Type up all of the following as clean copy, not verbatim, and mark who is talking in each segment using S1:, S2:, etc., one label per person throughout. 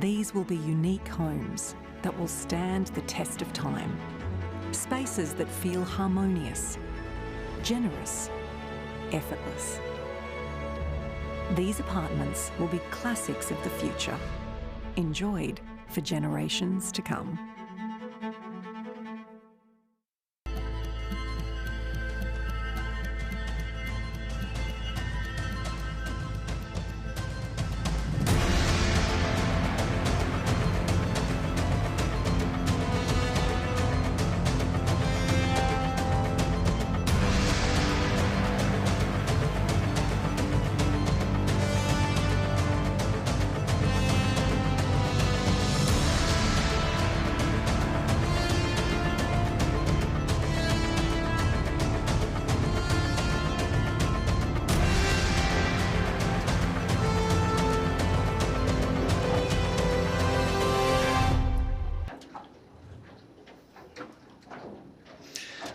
S1: These will be unique homes that will stand the test of time. Spaces that feel harmonious, generous, effortless. These apartments will be classics of the future, enjoyed for generations to come.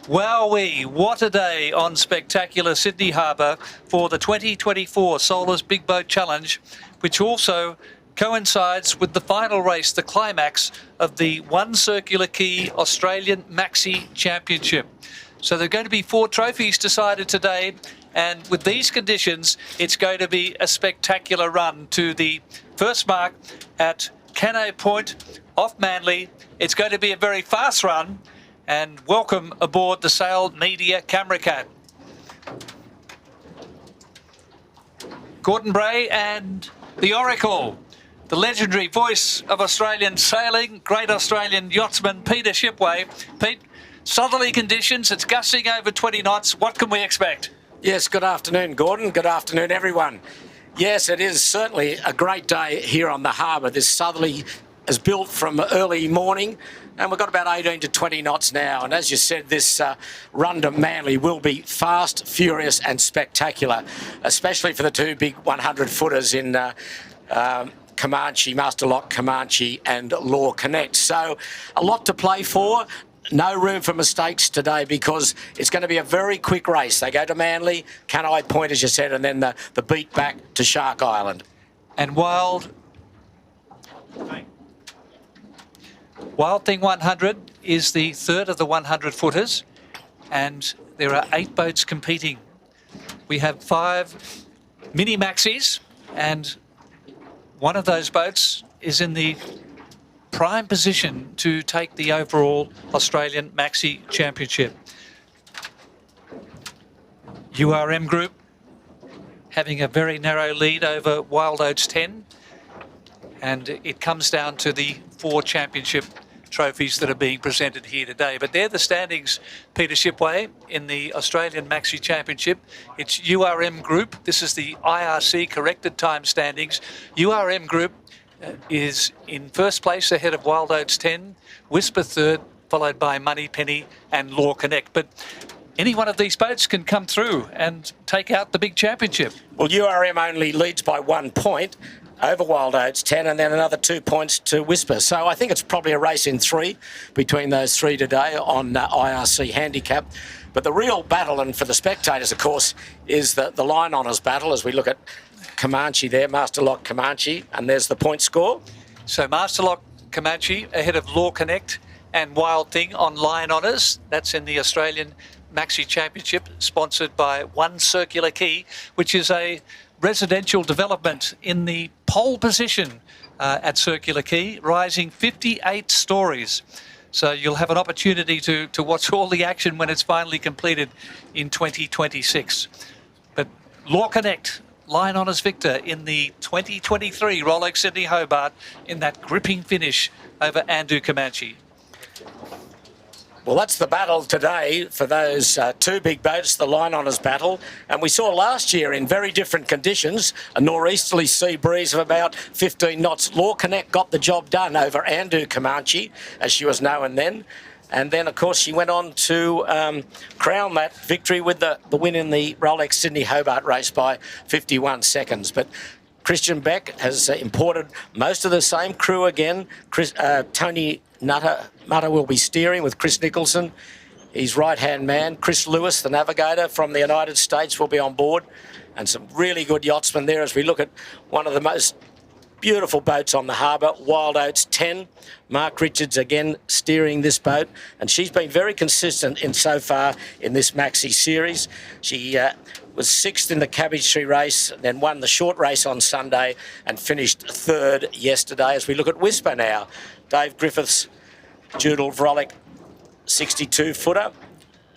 S2: Wowee, what a day on spectacular Sydney Harbour for the 2024 SOLAS Big Boat Challenge, which also coincides with the final race, the climax of the One Circular Quay Australian Maxi Championship. So there are going to be 4 trophies decided today, and with these conditions, it's going to be a spectacular run to the first mark at Quay Point off Manly. It's going to be a very fast run. And welcome aboard the Sail Media Camera Cat. Gordon Bray and the Oracle, the legendary voice of Australian sailing, great Australian yachtsman Peter Shipway. Pete, southerly conditions, it's gusting over 20 knots. What can we expect?
S3: Yes, good afternoon, Gordon. Good afternoon, everyone. Yes, it is certainly a great day here on the harbour. This southerly is built from early morning, and we've got about 18 to 20 knots now. And as you said, this run to Manly will be fast, furious and spectacular, especially for the 2 big 100-footers in Comanche, Master Lock Comanche and LawConnect. So a lot to play for. No room for mistakes today because it's going to be a very quick race. They go to Manly, Quay Point, as you said, and then the beat back to Shark Island.
S2: And Wild Thing 100 is the third of the 100-footers, and there are 8 boats competing. We have 5 mini-maxis, and one of those boats is in the prime position to take the overall Australian Maxi Championship. URM Group having a very narrow lead over Wild Oats 10, and it comes down to the 4 championship trophies that are being presented here today. But they're the standings, Peter Shipway, in the Australian Maxi Championship. It's URM Group. This is the IRC corrected time standings. URM Group is in first place ahead of Wild Oats 10, Whisper third, followed by Money Penny and LawConnect. But any one of these boats can come through and take out the big championship.
S3: Well, URM only leads by 1 point over Wild Oats 10, and then another 2 points to Whisper. So I think it's probably a race in 3 between those 3 today on IRC handicap. But the real battle, and for the spectators, of course, is the line honours battle as we look at Comanche there, Master Lock Comanche, and there's the point score.
S2: So Master Lock Comanche ahead of LawConnect and Wild Thing on line honours. That's in the Australian Maxi Championship, sponsored by One Circular Quay, which is a residential development in the pole position at Circular Quay, rising 58 stories. So you'll have an opportunity to watch all the action when it's finally completed in 2026. But LawConnect, line honours victor in the 2023 Rolex Sydney Hobart in that gripping finish over Comanche.
S3: Well, that's the battle today for those 2 big boats, the line honours battle. And we saw last year in very different conditions, a nor'easterly sea breeze of about 15 knots. LawConnect got the job done over Comanche, as she was known then. And then, of course, she went on to crown that victory with the win in the Rolex Sydney Hobart race by 51 seconds. But Christian Beck has imported most of the same crew again. Tony Nutter will be steering with Chris Nicholson, his right-hand man. Chris Lewis, the navigator from the United States, will be on board. And some really good yachtsmen there as we look at one of the most beautiful boats on the harbour. Wild Oats 10. Mark Richards again steering this boat, and she's been very consistent in so far in this Maxi series. She was 6th in the Cabbage Tree race, then won the short race on Sunday and finished 3rd yesterday. As we look at Whisper now, Dave Griffiths, Judel Vrolic, 62-footer,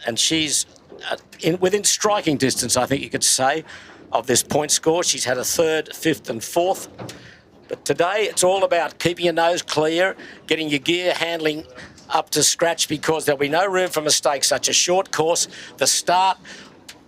S3: and she's within striking distance, I think you could say, of this point score. She's had a 3rd, 5th and 4th. But today it's all about keeping your nose clear, getting your gear handling up to scratch, because there'll be no room for mistakes. Such a short course. The start,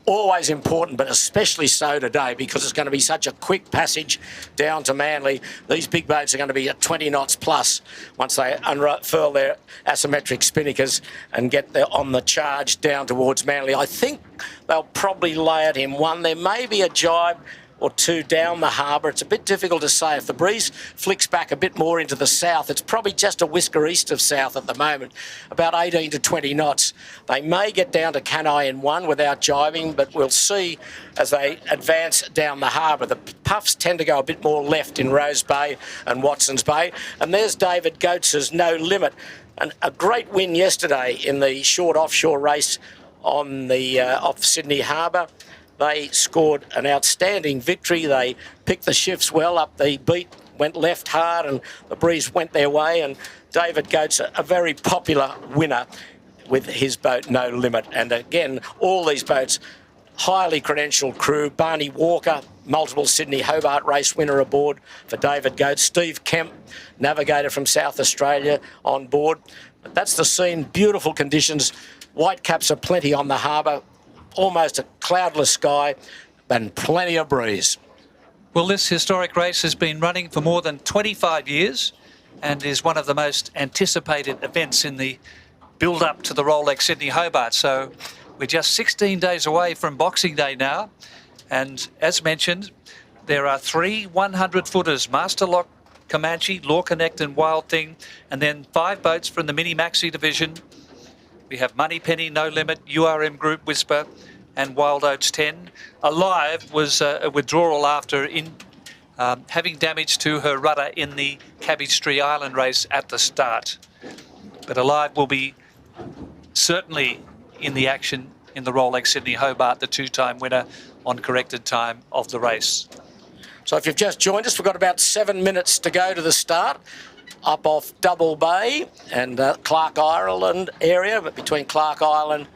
S3: always important, but especially so today because it's going to be such a quick passage down to Manly. These big boats are going to be at 20 knots plus once they unfurl their asymmetric spinnakers and get on the charge down towards Manly. I think they'll probably lay at him one. There may be a jibe or two down the harbour. It's a bit difficult to say. If the breeze flicks back a bit more into the south, it's probably just a whisker east of south at the moment, about 18 to 20 knots. They may get down to Quay in one without jibing, but we'll see as they advance down the harbour. The puffs tend to go a bit more left in Rose Bay and Watson's Bay. And there's David Goats's No Limit. And a great win yesterday in the short offshore race on the off Sydney Harbour. They scored an outstanding victory. They picked the shifts well up the beat, went left hard, and the breeze went their way. And David Goats, a very popular winner with his boat No Limit. And again, all these boats, highly credentialed crew. Barney Walker, multiple Sydney Hobart race winner aboard for David Goats. Steve Kemp, navigator from South Australia, on board. But that's the scene. Beautiful conditions. White caps are plenty on the harbour. Almost a cloudless sky and plenty of breeze.
S2: Well, this historic race has been running for more than 25 years and is one of the most anticipated events in the build-up to the Rolex Sydney Hobart. So we're just 16 days away from Boxing Day now. And as mentioned, there are 3 100-footers, Master Lock Comanche, LawConnect and Wild Thing, and then 5 boats from the mini-maxi division. We have Moneypenny, No Limit, URM Group, Whisper, and Wild Oats 10. Alive was a withdrawal after having damage to her rudder in the Cabbage Tree Island race at the start. But Alive will be certainly in the action in the Rolex Sydney Hobart, the 2-time winner on corrected time of the race.
S3: So if you've just joined us, we've got about 7 minutes to go to the start. Up off Double Bay and Clark Island area, but between Clark Island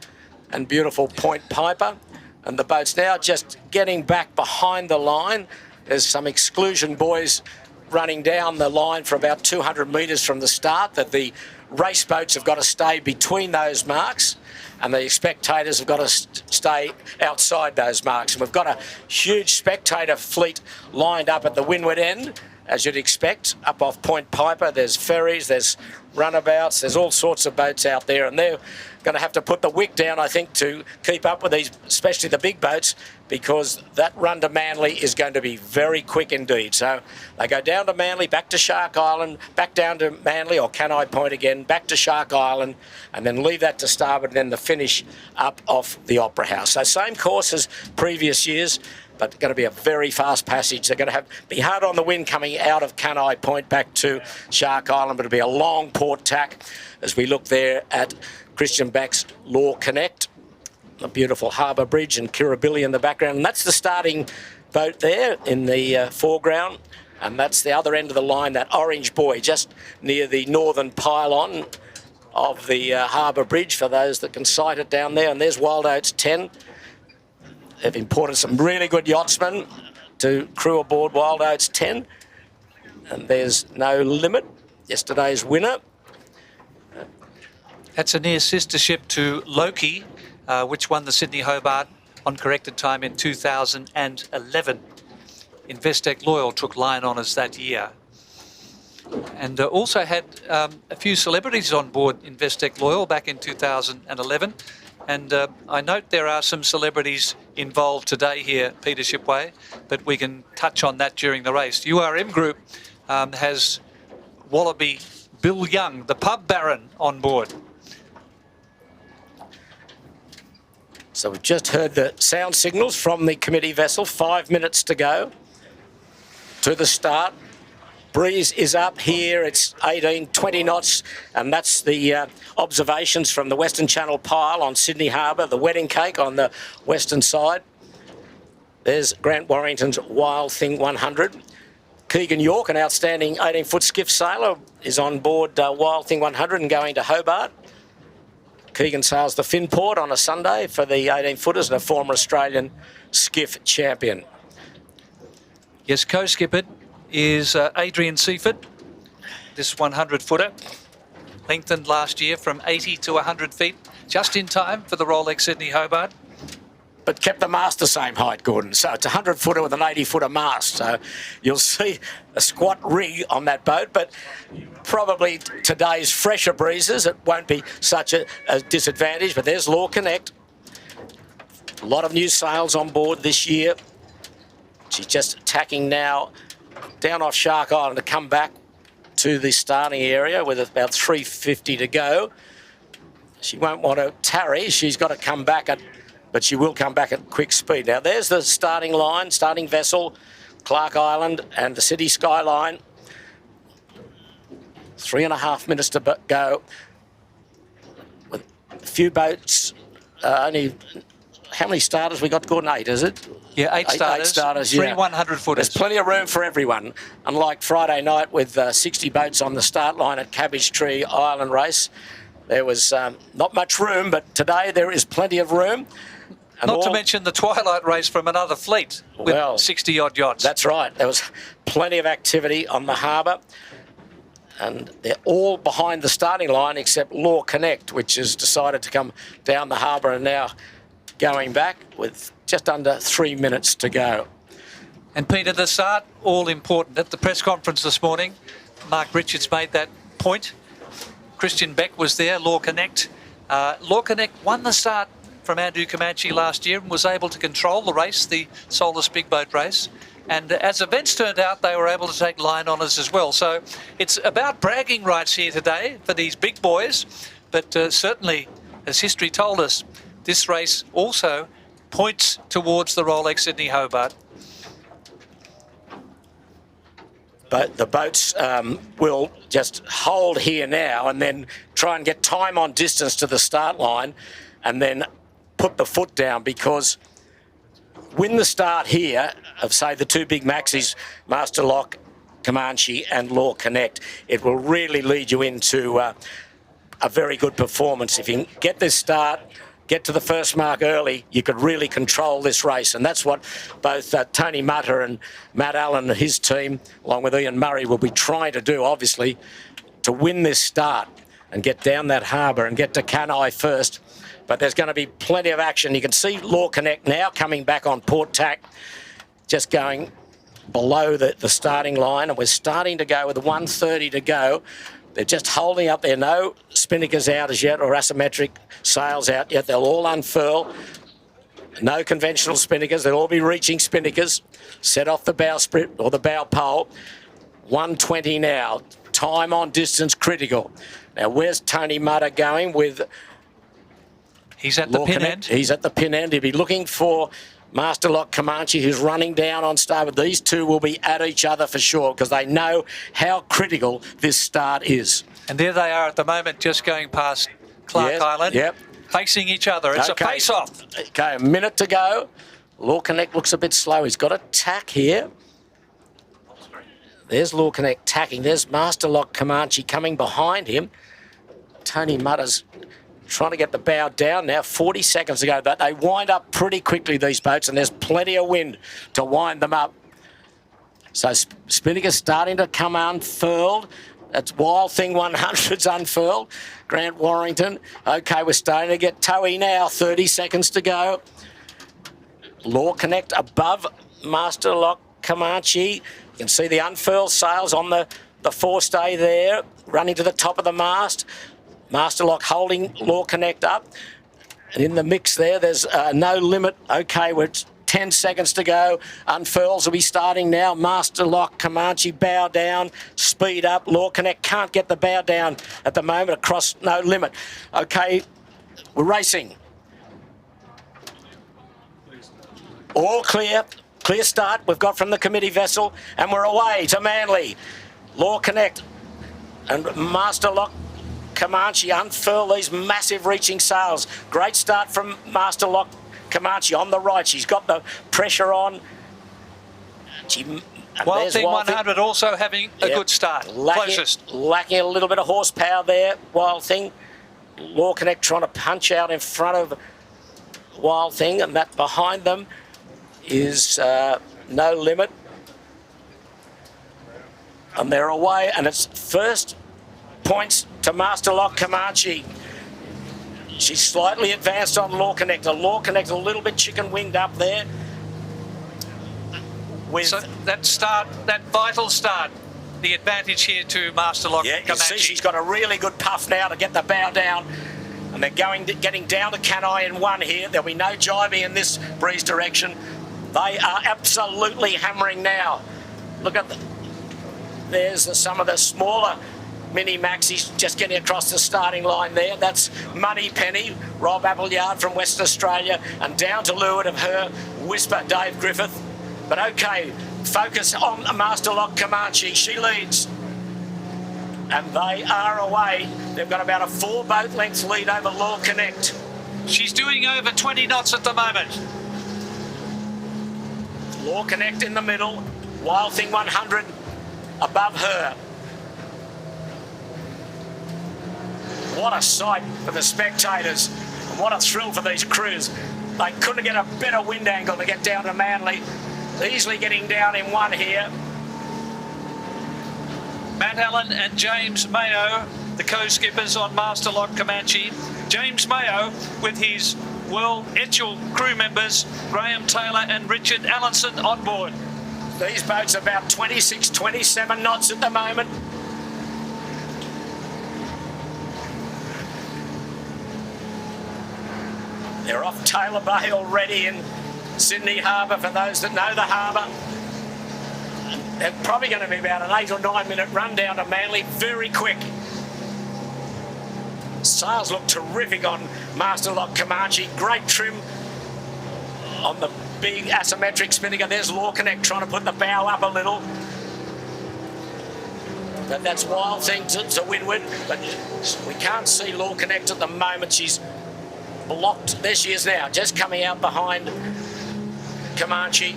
S3: and beautiful Point Piper. And the boat's now just getting back behind the line. There's some exclusion boys running down the line for about 200 metres from the start, that the race boats have got to stay between those marks and the spectators have got to stay outside those marks. And we've got a huge spectator fleet lined up at the windward end, as you'd expect, up off Point Piper. There's ferries, there's runabouts, there's all sorts of boats out there, and they're going to have to put the wick down, I think, to keep up with these, especially the big boats, because that run to Manly is going to be very quick indeed. So they go down to Manly, back to Shark Island, back down to Manly or Canai Point again, back to Shark Island, and then leave that to starboard, and then the finish up off the Opera House. So same course as previous years, but going to be a very fast passage. They're going to be hard on the wind coming out of Canai Point back to Shark Island, but it'll be a long port tack as we look there at Christian Back's LawConnect, a beautiful harbour bridge, and Kirribilli in the background. And that's the starting boat there in the foreground. And that's the other end of the line, that orange buoy, just near the northern pylon of the harbour bridge for those that can sight it down there. And there's Wild Oats 10. They've imported some really good yachtsmen to crew aboard Wild Oats 10. And there's No Limit, yesterday's winner.
S2: That's a near sister ship to Loki, which won the Sydney Hobart on corrected time in 2011. Investec Loyal took line honours that year. And also had a few celebrities on board Investec Loyal back in 2011. And I note there are some celebrities involved today here, Peter Shipway, but we can touch on that during the race. URM Group has Wallaby Bill Young, the pub baron, on board.
S3: So we've just heard the sound signals from the committee vessel. 5 minutes to go to the start. Breeze is up here. It's 18, 20 knots, and that's the observations from the Western Channel pile on Sydney Harbour, the wedding cake on the western side. There's Grant Warrington's Wild Thing 100. Keegan York, an outstanding 18-foot skiff sailor, is on board Wild Thing 100 and going to Hobart. Keegan sails the Finport on a Sunday for the 18-footers and a former Australian skiff champion.
S2: Yes, co-skippered is Adrian Seaford. This 100-footer lengthened last year from 80 to 100 feet, just in time for the Rolex Sydney Hobart.
S3: But kept the mast the same height, Gordon. So it's a 100-footer with an 80-footer mast. So you'll see a squat rig on that boat, but probably today's fresher breezes, it won't be such a disadvantage. But there's LawConnect. A lot of new sails on board this year. She's just tacking now down off Shark Island to come back to the starting area with about 350 to go. She won't want to tarry. She's got to come back but she will come back at quick speed. Now, there's the starting line, starting vessel, Clark Island and the city skyline. 3.5 minutes to go. With a few boats, only... How many starters we got, Gordon? 8, is it?
S2: Yeah, 8 starters.
S3: 8 starters,
S2: three
S3: yeah.
S2: 100-footers.
S3: There's plenty of room for everyone. Unlike Friday night with 60 boats on the start line at Cabbage Tree Island Race, there was not much room, but today there is plenty of room. And
S2: Not to mention the twilight race from another fleet with 60-odd yachts.
S3: That's right. There was plenty of activity on the harbour. And they're all behind the starting line except LawConnect, which has decided to come down the harbour and now going back with just under 3 minutes to go.
S2: And Peter, the start, all important. At the press conference this morning, Mark Richards made that point. Christian Beck was there, LawConnect. LawConnect won the start from Andrew Comanche last year and was able to control the race, the SOLAS big boat race. And as events turned out, they were able to take line honours as well. So it's about bragging rights here today for these big boys. But certainly, as history told us, this race also points towards the Rolex Sydney Hobart.
S3: But the boats will just hold here now and then try and get time on distance to the start line and then put the foot down, because win the start here of, say, the two big maxis, Master Lock Comanche and LawConnect, it will really lead you into a very good performance. If you can get this start, get to the first mark early, you could really control this race. And that's what both Tony Mutter and Matt Allen and his team, along with Ian Murray, will be trying to do, obviously, to win this start and get down that harbour and get to Quay first. But there's going to be plenty of action. You can see LawConnect now coming back on port tack, just going below the starting line. And we're starting to go with 1:30 to go. They're just holding up there. No spinnakers out as yet or asymmetric sails out yet. They'll all unfurl. No conventional spinnakers. They'll all be reaching spinnakers. Set off the bowsprit or the bow pole. 1:20 now. Time on distance critical. Now, where's Tony Mutter going with...
S2: He's at the pin end.
S3: He's at the pin end. He'll be looking for Master Lock Comanche, who's running down on starboard. These two will be at each other for sure because they know how critical this start is.
S2: And there they are at the moment, just going past Clark Island, facing each other. It's a face-off.
S3: Okay, a minute to go. LawConnect looks a bit slow. He's got a tack here. There's LawConnect tacking. There's Master Lock Comanche coming behind him. Tony Mutter's trying to get the bow down now. 40 seconds to go. But they wind up pretty quickly, these boats, and there's plenty of wind to wind them up. So Spinnaker's starting to come unfurled. That's Wild Thing 100's unfurled. Grant Warrington. Okay, we're starting to get towy now. 30 seconds to go. LawConnect above Master Lock Comanche. You can see the unfurled sails on the forestay there, running to the top of the mast. Master Lock holding LawConnect up. And in the mix there's no limit. Okay, we're 10 seconds to go. Unfurls will be starting now. Master Lock Comanche, bow down, speed up. LawConnect can't get the bow down at the moment across no limit. Okay, we're racing. All clear. Clear start we've got from the committee vessel, and we're away to Manly. LawConnect and Master Lock Comanche unfurl these massive reaching sails. Great start from Master Lock Comanche on the right. She's got the pressure on.
S2: Wild Thing 100 also having a good start. Closest.
S3: Lacking a little bit of horsepower there, Wild Thing. LawConnect trying to punch out in front of Wild Thing, and that behind them is No Limit. And they're away, and it's first points to Master Lock Comanche. She's slightly advanced on LawConnect. LawConnect a little bit chicken winged up there.
S2: So that vital start, the advantage here to Master Lock Comanche.
S3: You see she's got a really good puff now to get the bow down. And they're getting down to Quay in one here. There'll be no jibing in this breeze direction. They are absolutely hammering now. Look at there's some of the smaller mini-maxis just getting across the starting line there. That's Money Penny, Rob Appleyard from Western Australia, and down to leeward of her, Whisper Dave Griffith. But okay, focus on Master Lock Comanche. She leads. And they are away. They've got about a 4 boat length lead over LawConnect.
S2: She's doing over 20 knots at the moment.
S3: LawConnect in the middle. Wild Thing 100 above her. What a sight for the spectators. And what a thrill for these crews. They couldn't get a better wind angle to get down to Manly. Easily getting down in one here.
S2: Matt Allen and James Mayo, the co-skippers on Master Lock Comanche. James Mayo with his World Etchell crew members, Graham Taylor and Richard Allenson on board.
S3: These boats are about 26, 27 knots at the moment. They're off Taylor Bay already in Sydney Harbour, for those that know the harbour. They're probably going to be about an 8 or 9 minute run down to Manly, very quick. Sails look terrific on Master Lock Comanche. Great trim on the big asymmetric spinnaker. There's LawConnect trying to put the bow up a little. But that's Wild Thing to windward. But we can't see LawConnect at the moment. She's blocked. There she is now, just coming out behind Comanche.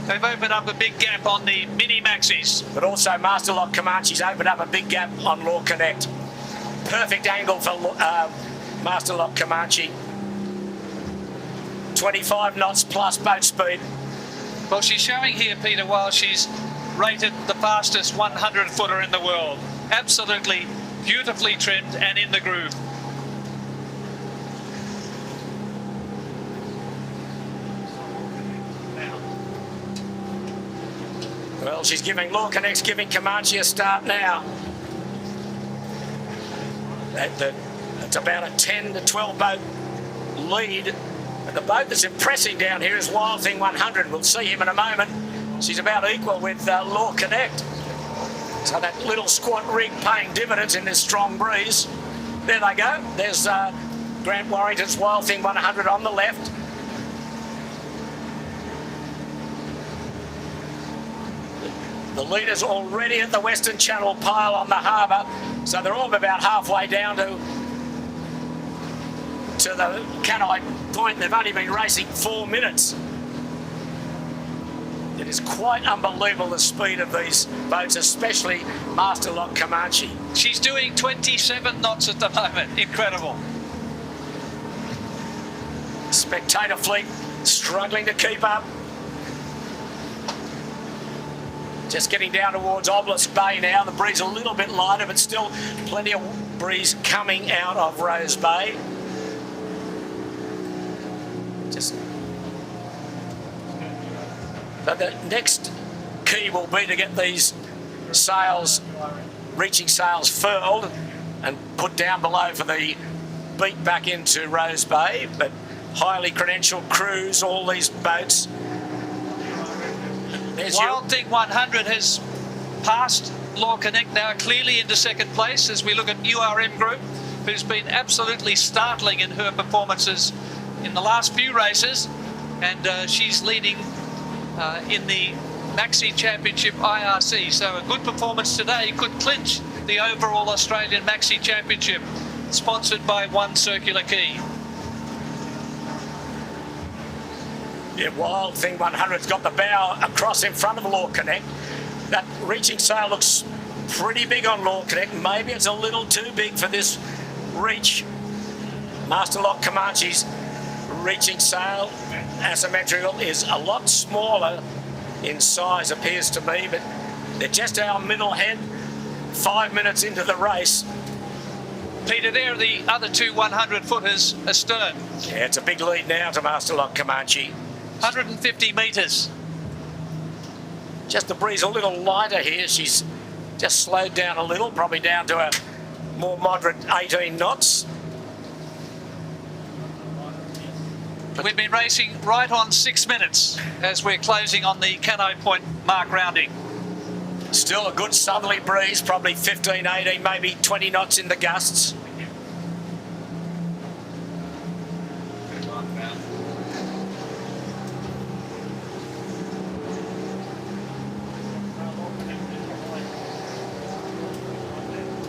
S2: They've opened up a big gap on the mini-maxis.
S3: But also Master Lock Comanche's opened up a big gap on LawConnect. Perfect angle for Master Lock Comanche. 25 knots plus boat speed.
S2: Well, she's showing here, Peter, while she's rated the fastest 100-footer in the world. Absolutely beautifully trimmed and in the groove.
S3: Well, she's giving LawConnect's giving Comanche a start now. It's about a 10 to 12 boat lead. And the boat that's impressing down here is Wild Thing 100. We'll see him in a moment. She's about equal with LawConnect. So that little squat rig paying dividends in this strong breeze. There they go. There's Grant Warrington's Wild Thing 100 on the left. The leaders already at the Western Channel pile on the harbour, so they're all about halfway down to the Quay point. They've only been racing 4 minutes. It is quite unbelievable the speed of these boats, especially Master Lock Comanche.
S2: She's doing 27 knots at the moment. Incredible.
S3: Spectator fleet struggling to keep up. Just getting down towards Obelisk Bay now. The breeze a little bit lighter, but still plenty of breeze coming out of Rose Bay. But the next key will be to get these sails, reaching sails furled and put down below for the beat back into Rose Bay. But highly credentialed crews, all these boats.
S2: Wild Thing 100 has passed LawConnect now clearly into second place as we look at URM Group, who's been absolutely startling in her performances in the last few races, and she's leading in the Maxi Championship IRC. So a good performance today could clinch the overall Australian Maxi Championship, sponsored by One Circular Quay.
S3: Yeah, Wild Thing 100's got the bow across in front of LawConnect. That reaching sail looks pretty big on LawConnect. Maybe it's a little too big for this reach. Master Lock Comanche's reaching sail asymmetrical is a lot smaller in size, appears to me, but they're just our middle head 5 minutes into the race.
S2: Peter, there are the other two 100-footers astern.
S3: Yeah, it's a big lead now to Master Lock Comanche.
S2: 150 metres.
S3: Just the breeze a little lighter here. She's just slowed down a little, probably down to a more moderate 18 knots.
S2: We've been racing right on 6 minutes as we're closing on the Cannoe Point mark rounding.
S3: Still a good southerly breeze, probably 15, 18, maybe 20 knots in the gusts.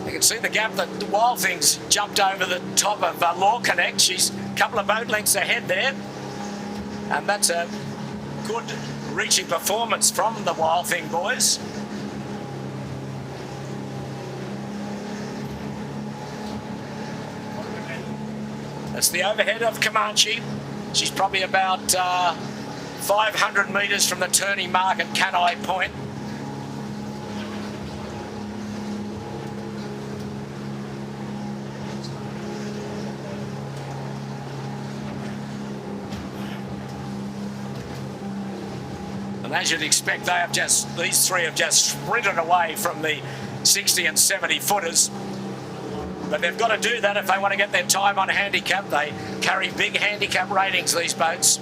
S3: You can see the gap that the Wild Thing's jumped over the top of LawConnect. She's a couple of boat lengths ahead there. And that's a good reaching performance from the Wild Thing boys. That's the overhead of Comanche. She's probably about 500 metres from the turning mark at Cannoe Point. And as you'd expect, these three have just sprinted away from the 60 and 70 footers. But they've got to do that if they want to get their time on handicap. They carry big handicap ratings, these boats.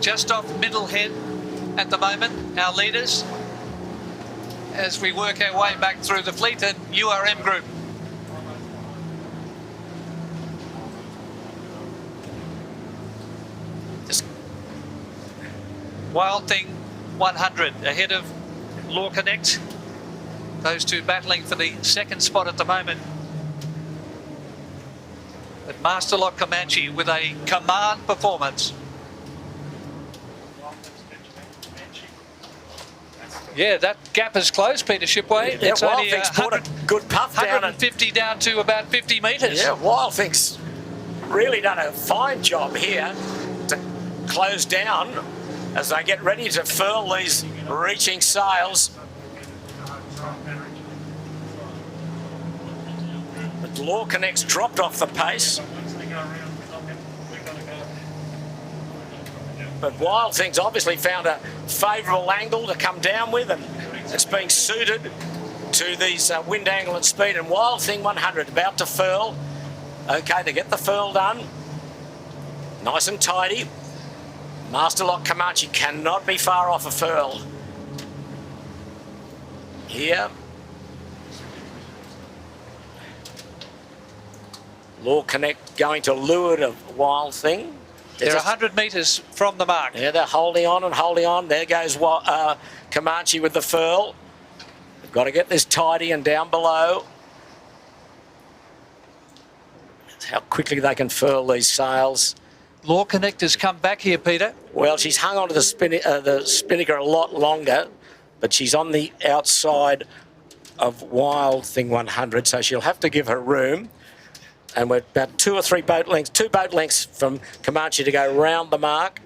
S2: Just off middle head at the moment, our leaders, as we work our way back through the fleet and URM Group. Wild Thing 100 ahead of LawConnect. Those two battling for the second spot at the moment. But Master Lock Comanche with a command performance. Yeah, that gap is closed, Peter Shipway.
S3: Yeah,
S2: it's
S3: Wild
S2: only
S3: Thing's put a good puff down.
S2: 150 down to about 50 metres.
S3: Yeah, Wild Thing's really done a fine job here to close down as they get ready to furl these reaching sails. But LawConnect's dropped off the pace. But Wild Thing's obviously found a favourable angle to come down with, and it's being suited to these wind angle and speed. And Wild Thing 100 about to furl. Okay, to get the furl done. Nice and tidy. Master Lock Comanche cannot be far off a furl. Here. LawConnect going to leeward of Wild Thing.
S2: They're 100 metres from the mark.
S3: Yeah, they're holding on and holding on. There goes Comanche with the furl. They've got to get this tidy and down below. That's how quickly they can furl these sails.
S2: LawConnect has come back here, Peter.
S3: Well, she's hung onto the spinnaker a lot longer, but she's on the outside of Wild Thing 100, so she'll have to give her room. And we're about 2 boat lengths from Comanche to go round the mark.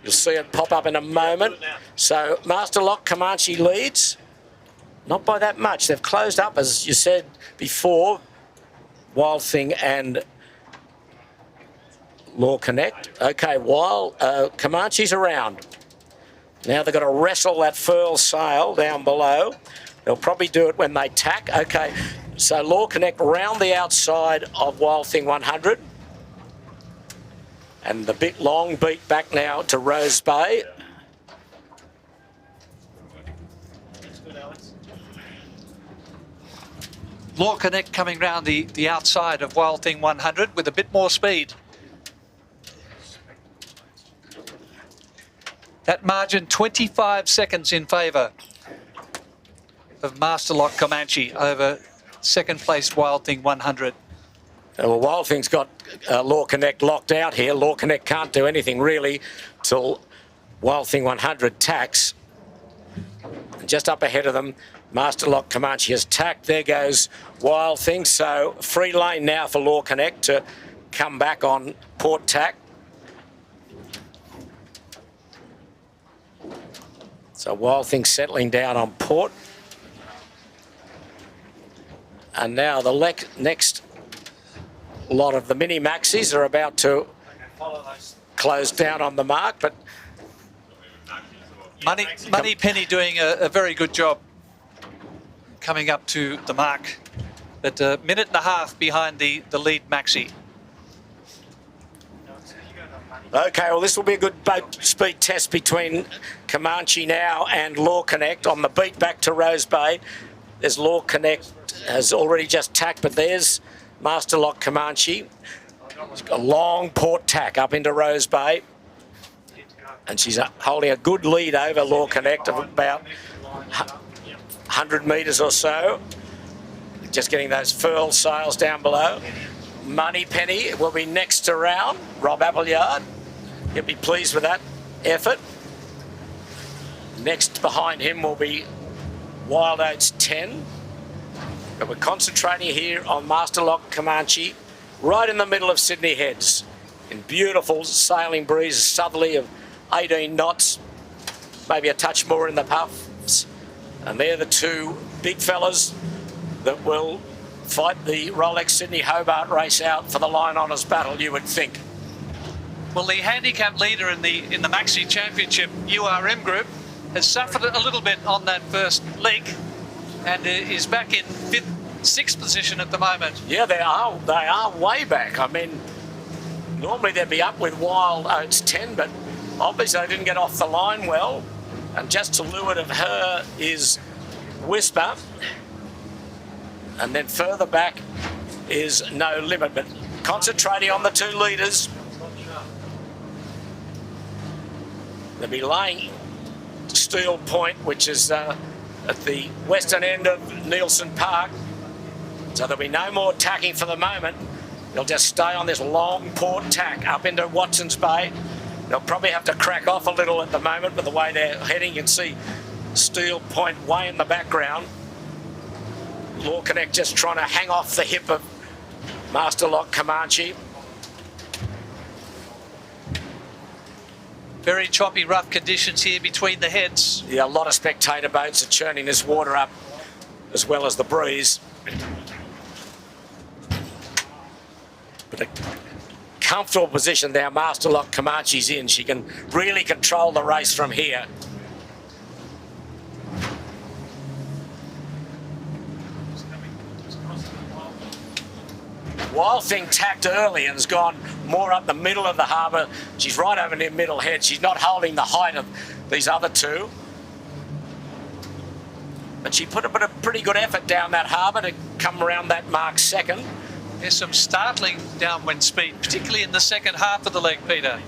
S3: You'll see it pop up in a moment. So Master Lock Comanche leads, not by that much. They've closed up, as you said before, Wild Thing and LawConnect. Okay, Comanche's around. Now they've got to wrestle that furl sail down below. They'll probably do it when they tack. Okay, so LawConnect round the outside of Wild Thing 100. And the bit long beat back now to Rose Bay.
S2: LawConnect coming round the outside of Wild Thing 100 with a bit more speed. That margin 25 seconds in favour of Master Lock Comanche over second placed Wild Thing 100.
S3: Well, Wild Thing's got LawConnect locked out here. LawConnect can't do anything really till Wild Thing 100 tacks. Just up ahead of them, Master Lock Comanche has tacked. There goes Wild Thing. So free lane now for LawConnect to come back on port tack. So Wild Thing settling down on port. And now the next lot of the mini-maxis are about to close down on the mark, but
S2: Money Penny doing a very good job coming up to the mark, but a minute and a half behind the lead Maxi.
S3: Okay, well, this will be a good boat speed test between Comanche now and LawConnect on the beat back to Rose Bay. There's LawConnect has already just tacked, but there's Master Lock Comanche. She's got a long port tack up into Rose Bay. And she's holding a good lead over LawConnect of about 100 metres or so. Just getting those furl sails down below. Money Penny will be next around. Rob Appleyard, he'll be pleased with that effort. Next behind him will be Wild Oats 10. But we're concentrating here on Master Lock Comanche, right in the middle of Sydney Heads, in beautiful sailing breeze, southerly of 18 knots, maybe a touch more in the puffs. And they're the two big fellas that will fight the Rolex Sydney Hobart race out for the line honours battle, you would think.
S2: Well, the handicap leader in the Maxi Championship, URM Group, has suffered a little bit on that first leg and is back in sixth position at the moment.
S3: Yeah, they are way back. I mean, normally they'd be up with Wild Oats 10, but obviously they didn't get off the line well. And just to leeward of her is Whisper. And then further back is No Limit. But concentrating on the two leaders, they'll be laying Steel Point, which is at the western end of Nielsen Park. So there'll be no more tacking for the moment. They'll just stay on this long port tack up into Watson's Bay. They'll probably have to crack off a little at the moment with the way they're heading. You can see Steel Point way in the background. LawConnect just trying to hang off the hip of Master Lock Comanche.
S2: Very choppy, rough conditions here between the heads.
S3: Yeah, a lot of spectator boats are churning this water up, as well as the breeze. But a comfortable position now Master Lock Comanche's in. She can really control the race from here. Wild Thing tacked early and has gone more up the middle of the harbour. She's right over near Middle Head. She's not holding the height of these other two. But she put a pretty good effort down that harbour to come around that mark second.
S2: There's some startling downwind speed, particularly in the second half of the leg, Peter.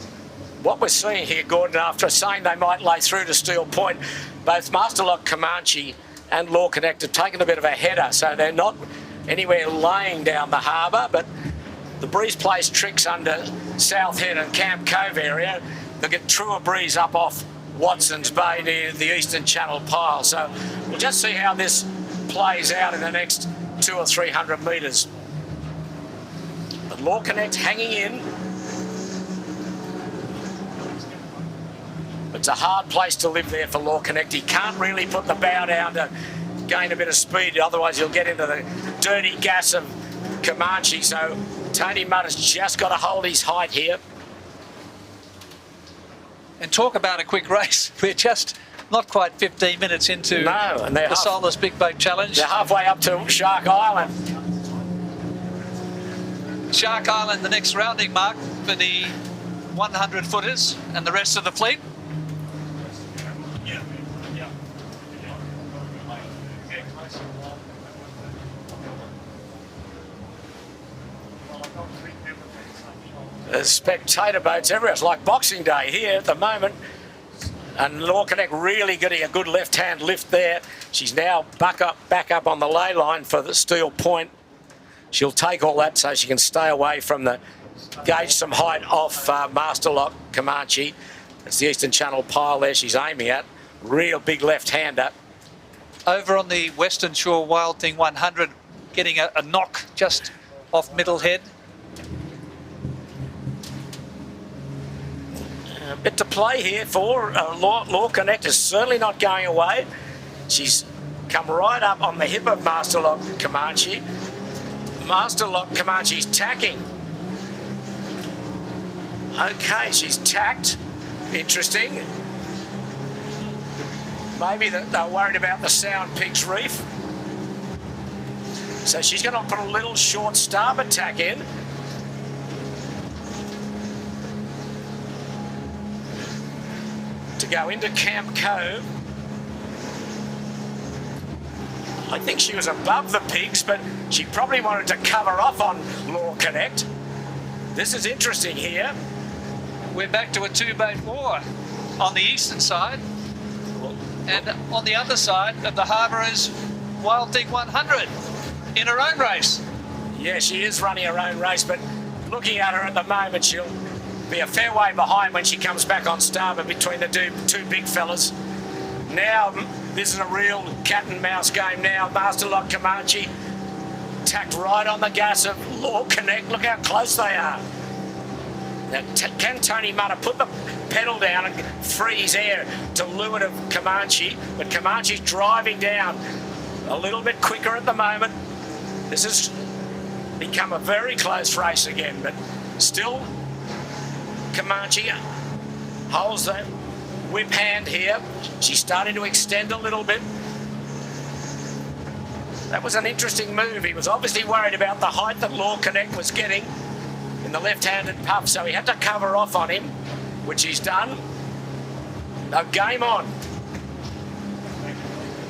S3: What we're seeing here, Gordon, after saying they might lay through to Steel Point, both Master Lock Comanche and LawConnect have taken a bit of a header, so they're not anywhere laying down the harbour, but the breeze plays tricks under South Head and Camp Cove area. They'll get truer breeze up off Watson's Bay near the Eastern Channel pile. So we'll just see how this plays out in the next 200 or 300 metres. But LawConnect hanging in. It's a hard place to live there for LawConnect. He can't really put the bow down to gain a bit of speed, otherwise he'll get into the dirty gas of Comanche. So Tony Mudd has just got to hold his height here.
S2: And talk about a quick race. We're just not quite 15 minutes into the SOLAS Big Boat Challenge.
S3: They're halfway up to Shark Island.
S2: Shark Island, the next rounding mark for the 100-footers and the rest of the fleet. There's spectator boats everywhere. It's like Boxing Day here at the moment.
S3: And LawConnect really getting a good left-hand lift there. She's now back up on the lay line for the steel point. She'll take all that so she can stay away from the gauge some height off Master Lock Comanche. It's the Eastern Channel pile there she's aiming at. Real big left-hander.
S2: Over on the Western Shore, Wild Thing 100 getting a knock just off middle head.
S3: A bit to play here for LawConnect is certainly not going away. She's come right up on the hip of Master Lock Comanche. Master Lock Comanche's tacking. Okay, she's tacked. Interesting. Maybe they're worried about the Sound Pigs Reef. So she's going to put a little short starboard tack in. To go into Camp Cove. I think she was above the pigs, but she probably wanted to cover off on LawConnect. This is interesting here.
S2: We're back to a two-boat war on the eastern side. And on the other side of the harbour is Wild Thing 100 in her own race.
S3: Yeah, she is running her own race, but looking at her at the moment, she'll be a fair way behind when she comes back on starboard between the two big fellas. Now, this is a real cat and mouse game now. Master Lock Comanche tacked right on the gas of LawConnect. Look how close they are. Now, can Tony Mutter put the pedal down and freeze air to leeward of Comanche? But Comanche's driving down a little bit quicker at the moment. This has become a very close race again, but still Comanche holds the whip hand here. She's starting to extend a little bit. That was an interesting move. He was obviously worried about the height that LawConnect was getting in the left-handed puff, so he had to cover off on him, which he's done. Now, game on.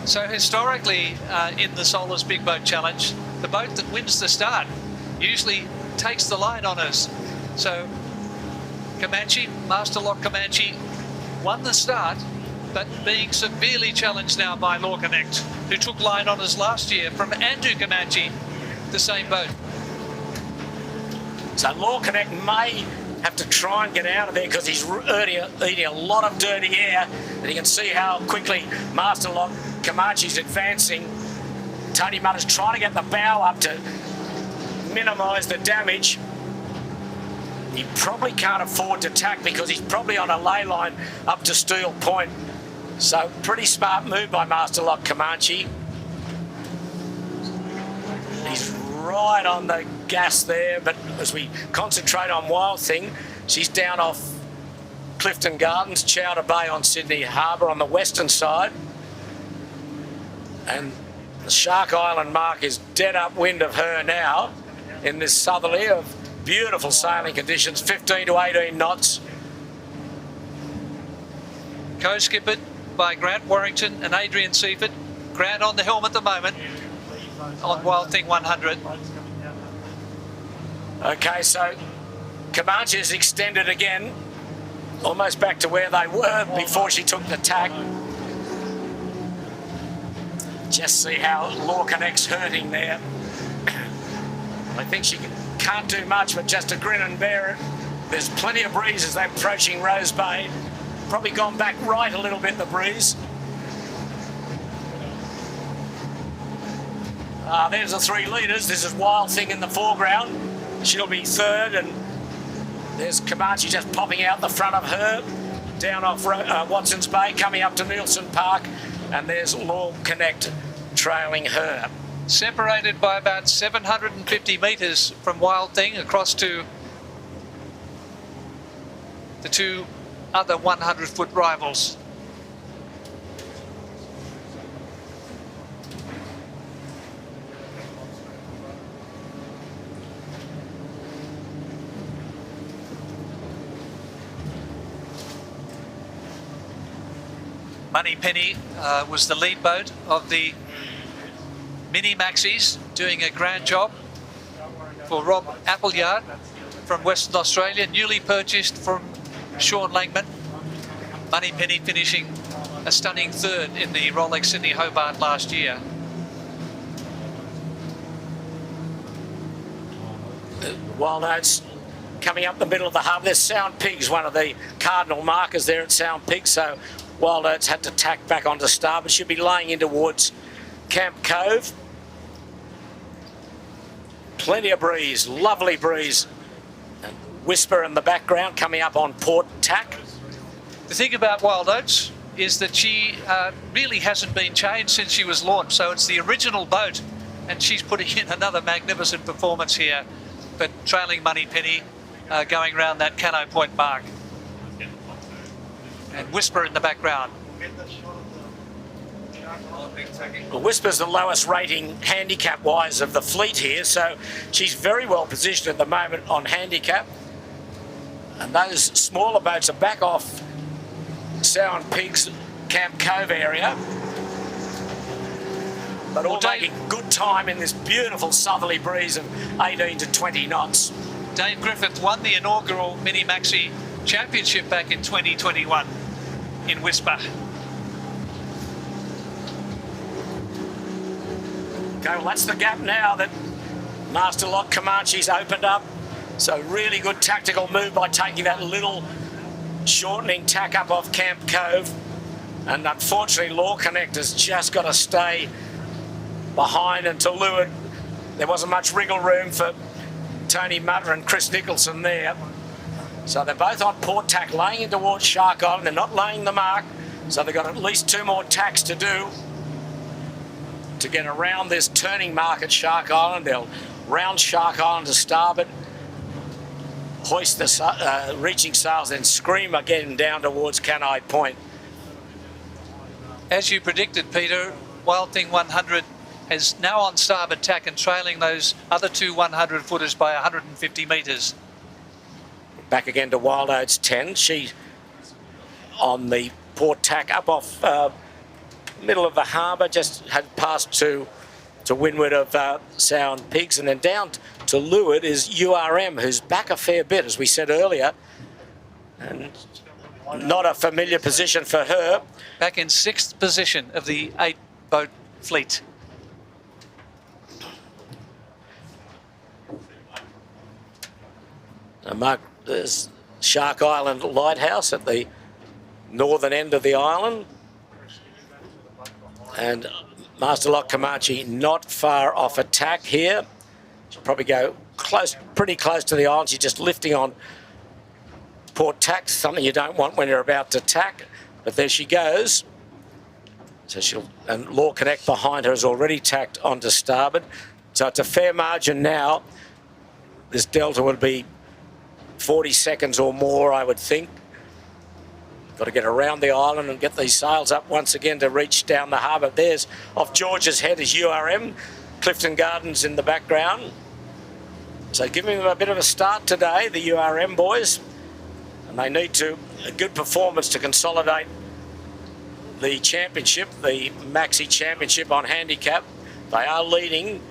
S2: So historically, in the SOLAS Big Boat Challenge, the boat that wins the start usually takes the line on us. So Comanche, Master Lock Comanche, won the start, but being severely challenged now by LawConnect, who took line on us last year from Andrew Comanche, the same boat.
S3: So LawConnect may have to try and get out of there because he's eating a lot of dirty air. And you can see how quickly Master Lock Comanche's advancing. Tony Mutter's trying to get the bow up to minimise the damage. He probably can't afford to tack because he's probably on a lay line up to Steel Point. So pretty smart move by Master Lock Comanche. He's right on the gas there, but as we concentrate on Wild Thing, she's down off Clifton Gardens, Chowder Bay on Sydney Harbour on the western side. And the Shark Island mark is dead upwind of her now in this southerly of beautiful sailing conditions, 15 to 18 knots.
S2: Co-skippered by Grant Warrington and Adrian Seaford. Grant on the helm at the moment on Wild Thing 100.
S3: Okay, so Comanche is extended again, almost back to where they were before she took the tack. Just see how LawConnect's hurting there. I think she can't do much but just to grin and bear it. There's plenty of breeze as they're approaching Rose Bay. Probably gone back right a little bit, the breeze. There's the 3 leaders. This is Wild Thing in the foreground. She'll be third, and there's Comanche just popping out the front of her, down off Watson's Bay, coming up to Nielsen Park, and there's LawConnect trailing her.
S2: Separated by about 750 metres from Wild Thing across to the 2 other 100-foot rivals. Moneypenny was the lead boat of the mini-maxis, doing a grand job for Rob Appleyard from Western Australia, newly purchased from Sean Langman. Moneypenny finishing a stunning third in the Rolex Sydney Hobart last year.
S3: Wild Oats coming up the middle of the harbour. There's Sound Pigs, one of the cardinal markers there at Sound Pigs. So Wild Oats had to tack back onto starboard. Should be laying in towards Camp Cove. Plenty of breeze, lovely breeze. And Whisper in the background coming up on port tack.
S2: The thing about Wild Oats is that she really hasn't been changed since she was launched. So it's the original boat, and she's putting in another magnificent performance here, but trailing Moneypenny going around that Cano Point mark. And Whisper in the background.
S3: Well, Whisper's the lowest rating handicap-wise of the fleet here, so she's very well positioned at the moment on handicap. And those smaller boats are back off Sound Pigs, Camp Cove area. But all making good time in this beautiful southerly breeze of 18 to 20 knots.
S2: Dave Griffith won the inaugural mini-maxi championship back in 2021 in Whisper.
S3: Okay, well, that's the gap now that Master Lock Comanche's opened up. So really good tactical move by taking that little shortening tack up off Camp Cove. And unfortunately, LawConnect has just got to stay behind and to leeward. There wasn't much wriggle room for Tony Mutter and Chris Nicholson there. So they're both on port tack, laying in towards Shark Island. They're not laying the mark, so they've got at least 2 more tacks to do to get around this turning mark at Shark Island. They'll round Shark Island to starboard, hoist the reaching sails, then scream again down towards Cano Point.
S2: As you predicted, Peter, Wild Thing 100 is now on starboard tack and trailing those other 2 100-footers by 150 metres.
S3: Back again to Wild Oats 10. She on the port tack up off middle of the harbour, just had passed to windward of Sound Pigs, and then down to leeward is URM, who's back a fair bit, as we said earlier, and not a familiar position for her.
S2: Back in 6th position of the 8-boat fleet.
S3: Mark, there's Shark Island Lighthouse at the northern end of the island. And Master Lock Comanche not far off attack here. She'll probably go close, pretty close to the island. She's just lifting on port tack, something you don't want when you're about to tack. But there she goes. So and LawConnect behind her has already tacked onto starboard. So it's a fair margin now. This delta would be 40 seconds or more, I would think. Got to get around the island and get these sails up once again to reach down the harbour. There's off George's Head is URM, Clifton Gardens in the background. So giving them a bit of a start today, the URM boys. And they need a good performance to consolidate the championship, the Maxi Championship on handicap. They are leading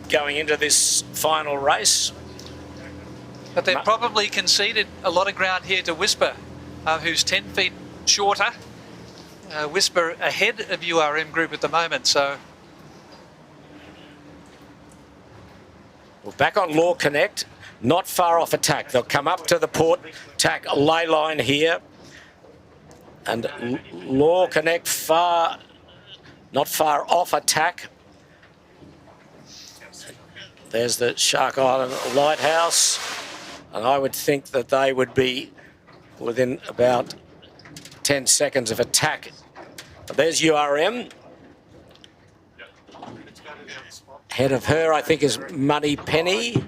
S3: going into this final race.
S2: But they've probably conceded a lot of ground here to Whisper, who's 10 feet shorter. Whisper ahead of URM Group at the moment, so.
S3: Well, back on LawConnect, not far off attack. They'll come up to the port tack ley line here. And LawConnect not far off attack. There's the Shark Island Lighthouse. And I would think that they would be within about 10 seconds of attack. But there's URM. Ahead of her, I think, is Moneypenny.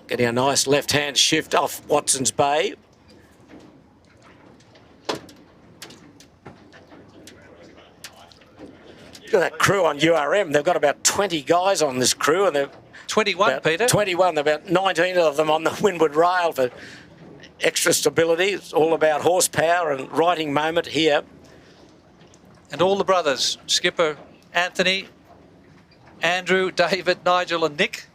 S3: Getting a nice left-hand shift off Watson's Bay. Look at that crew on URM. They've got about 20 guys on this crew, and they're
S2: 21, Peter.
S3: 21. About 19 of them on the windward rail for extra stability. It's all about horsepower and righting moment here.
S2: And all the brothers, Skipper Anthony, Andrew, David, Nigel and Nick.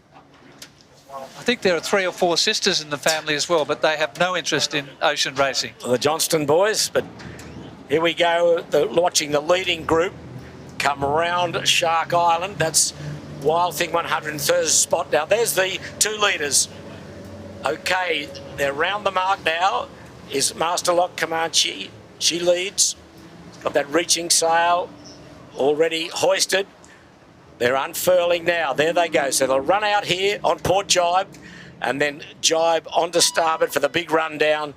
S2: I think there are 3 or 4 sisters in the family as well, but they have no interest in ocean racing.
S3: The Johnston boys, but here we go, watching the leading group come around Shark Island. That's Wild Thing 103rd spot. Now, there's the 2 leaders. Okay, they're round the mark now. Is Master Lock Comanche. She leads. Got that reaching sail already hoisted. They're unfurling now. There they go. So they'll run out here on port jibe and then jibe onto starboard for the big run down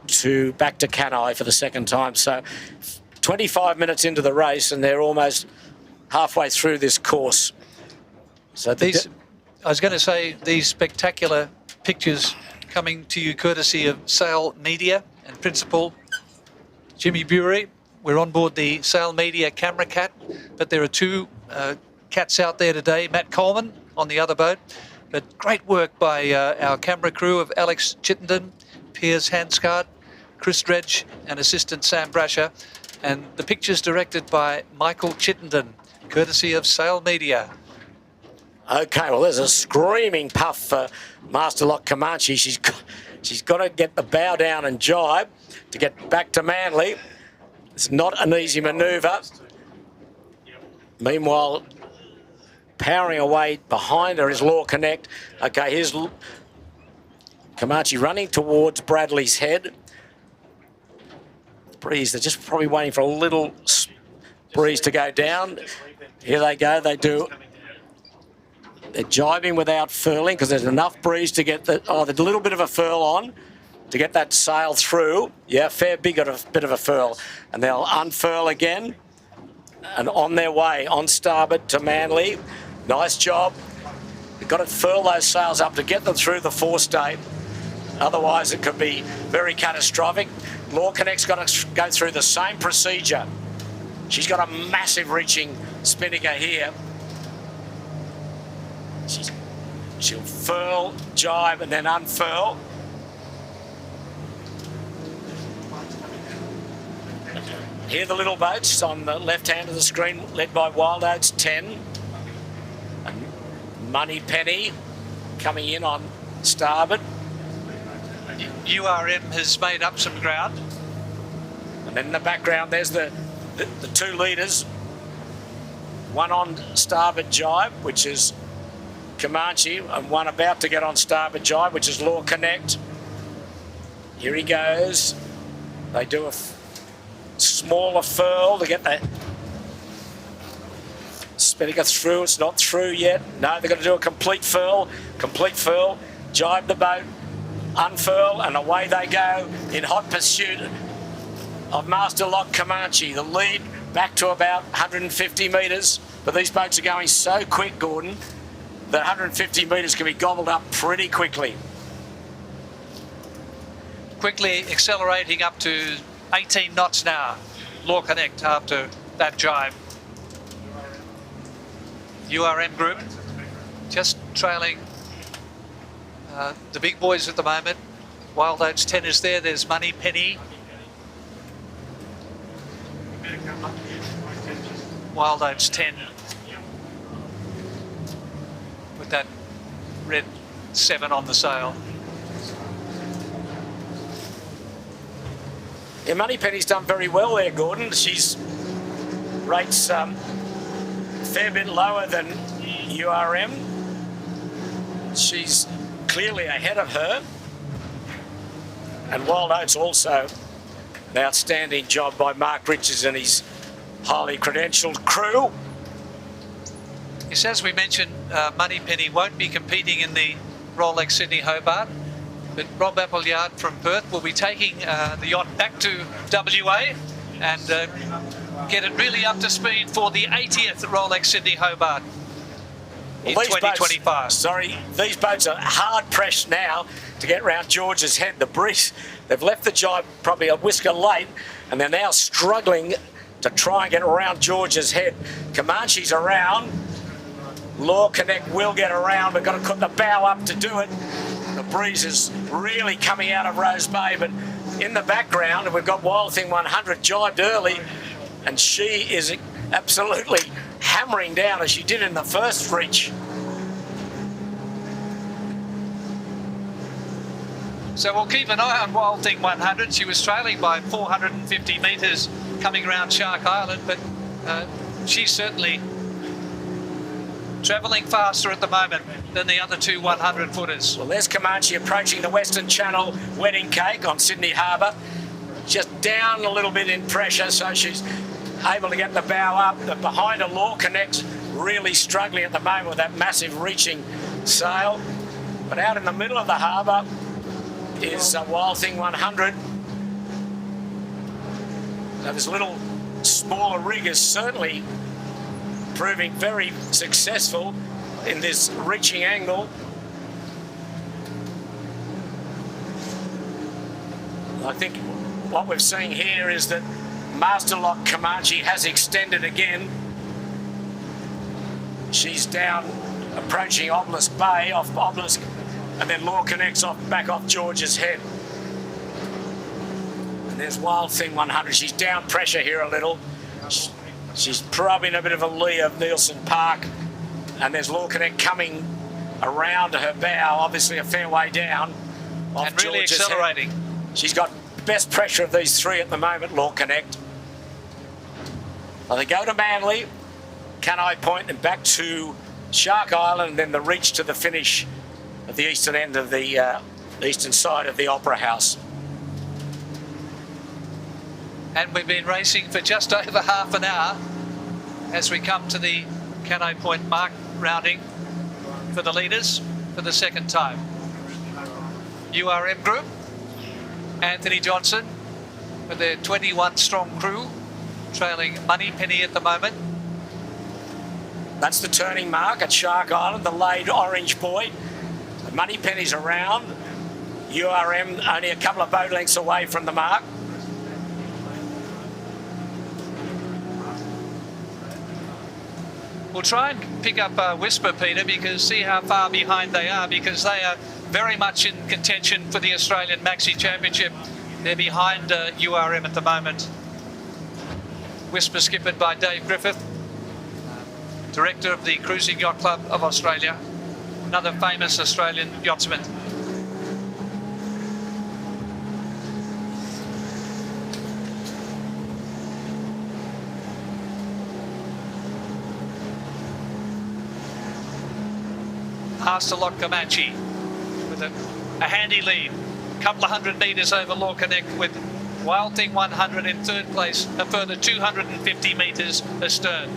S3: to back to Quay for the second time. So 25 minutes into the race and they're almost halfway through this course. So
S2: I was going to say, these spectacular pictures coming to you courtesy of Sail Media and Principal Jimmy Bury. We're on board the Sail Media camera cat, but there are 2 cats out there today. Matt Coleman on the other boat, but great work by our camera crew of Alex Chittenden, Piers Hanscard, Chris Dredge and assistant Sam Brasher, and the pictures directed by Michael Chittenden, courtesy of Sail Media.
S3: Okay, well, there's a screaming puff for Master Lock Comanche. She's got to get the bow down and jibe to get back to Manly. It's not an easy manoeuvre. Meanwhile, powering away behind her is LawConnect. Okay, here's Comanche running towards Bradley's head. Breeze, they're just probably waiting for a little breeze to go down. Here they go, they're jibing without furling because there's enough breeze to get there's a little bit of a furl on to get that sail through. Yeah, bit of a furl. And they'll unfurl again and on their way, on starboard to Manly. Nice job. They've got to furl those sails up to get them through the forestay. Otherwise, it could be very catastrophic. LawConnect's got to go through the same procedure. She's got a massive reaching spinnaker here. She'll furl, jibe, and then unfurl. Here the little boats on the left hand of the screen, led by Wild Oats 10. And Money Penny coming in on starboard.
S2: URM has made up some ground.
S3: And then in the background, there's the 2 leaders. One on starboard jibe, which is Comanche, and one about to get on starboard jibe, which is LawConnect. Here he goes. They do a smaller furl to get that spinnaker through. It's not through yet. No, they've got to do a complete furl, jibe the boat, unfurl, and away they go in hot pursuit of Master Lock Comanche. The lead back to about 150 metres, but these boats are going so quick, Gordon, that 150 metres can be gobbled up pretty quickly.
S2: Quickly accelerating up to 18 knots now. LawConnect after that jibe. URM Group just trailing the big boys at the moment. Wild Oats 10 is there. There's Money Penny. Wild Oats 10 with that red 7 on the sail.
S3: Yeah, Moneypenny's done very well there, Gordon. She's rates a fair bit lower than URM. She's clearly ahead of her. And Wild Oats also an outstanding job by Mark Richards and his highly credentialed crew.
S2: Yes, as we mentioned, Moneypenny won't be competing in the Rolex Sydney Hobart, but Rob Appleyard from Perth will be taking the yacht back to WA and get it really up to speed for the 80th Rolex Sydney Hobart in 2025.
S3: These boats are hard pressed now to get round George's Head. The breeze, they've left the jibe probably a whisker late, and they're now struggling to try and get around George's Head. Comanche's around. LawConnect will get around. We've got to put the bow up to do it. The breeze is really coming out of Rose Bay, but in the background, we've got Wild Thing 100 jibed early, and she is absolutely hammering down as she did in the first reach.
S2: So we'll keep an eye on Wild Thing 100. She was trailing by 450 metres coming around Shark Island, but she's certainly travelling faster at the moment than the other two 100-footers.
S3: Well, there's Comanche approaching the Western Channel wedding cake on Sydney Harbour. Just down a little bit in pressure, so she's able to get the bow up. The behind her LawConnect's really struggling at the moment with that massive reaching sail. But out in the middle of the harbour is Wild Thing 100. Now this little smaller rig is certainly proving very successful in this reaching angle. I think what we're seeing here is that Master Lock Comanche has extended again. She's down approaching Obelisk Bay, off Obelisk, and then LawConnect's back off George's Head. And there's Wild Thing 100. She's down pressure here a little. She's probably in a bit of a lee of Nielsen Park, and there's LawConnect coming around her bow, obviously a fair way down. Off
S2: And really
S3: George's
S2: accelerating.
S3: Head. She's got best pressure of these three at the moment, LawConnect. Well, they go to Manly, Quay Point, and back to Shark Island, and then the reach to the finish at the eastern end of the eastern side of the Opera House.
S2: And we've been racing for just over half an hour as we come to the Quay Point mark rounding for the leaders for the second time. URM Group, Anthony Johnson with their 21-strong crew, trailing Moneypenny at the moment.
S3: That's the turning mark at Shark Island, the laid orange buoy. Moneypenny's around. URM only a couple of boat lengths away from the mark.
S2: We'll try and pick up Whisper, Peter, because see how far behind they are, because they are very much in contention for the Australian Maxi Championship. They're behind URM at the moment. Whisper skippered by Dave Griffith, director of the Cruising Yacht Club of Australia, another famous Australian yachtsman. Master Lock Comanche with a handy lead, a couple of 100 metres over LawConnect, with Wild Thing 100 in third place, a further 250 metres astern.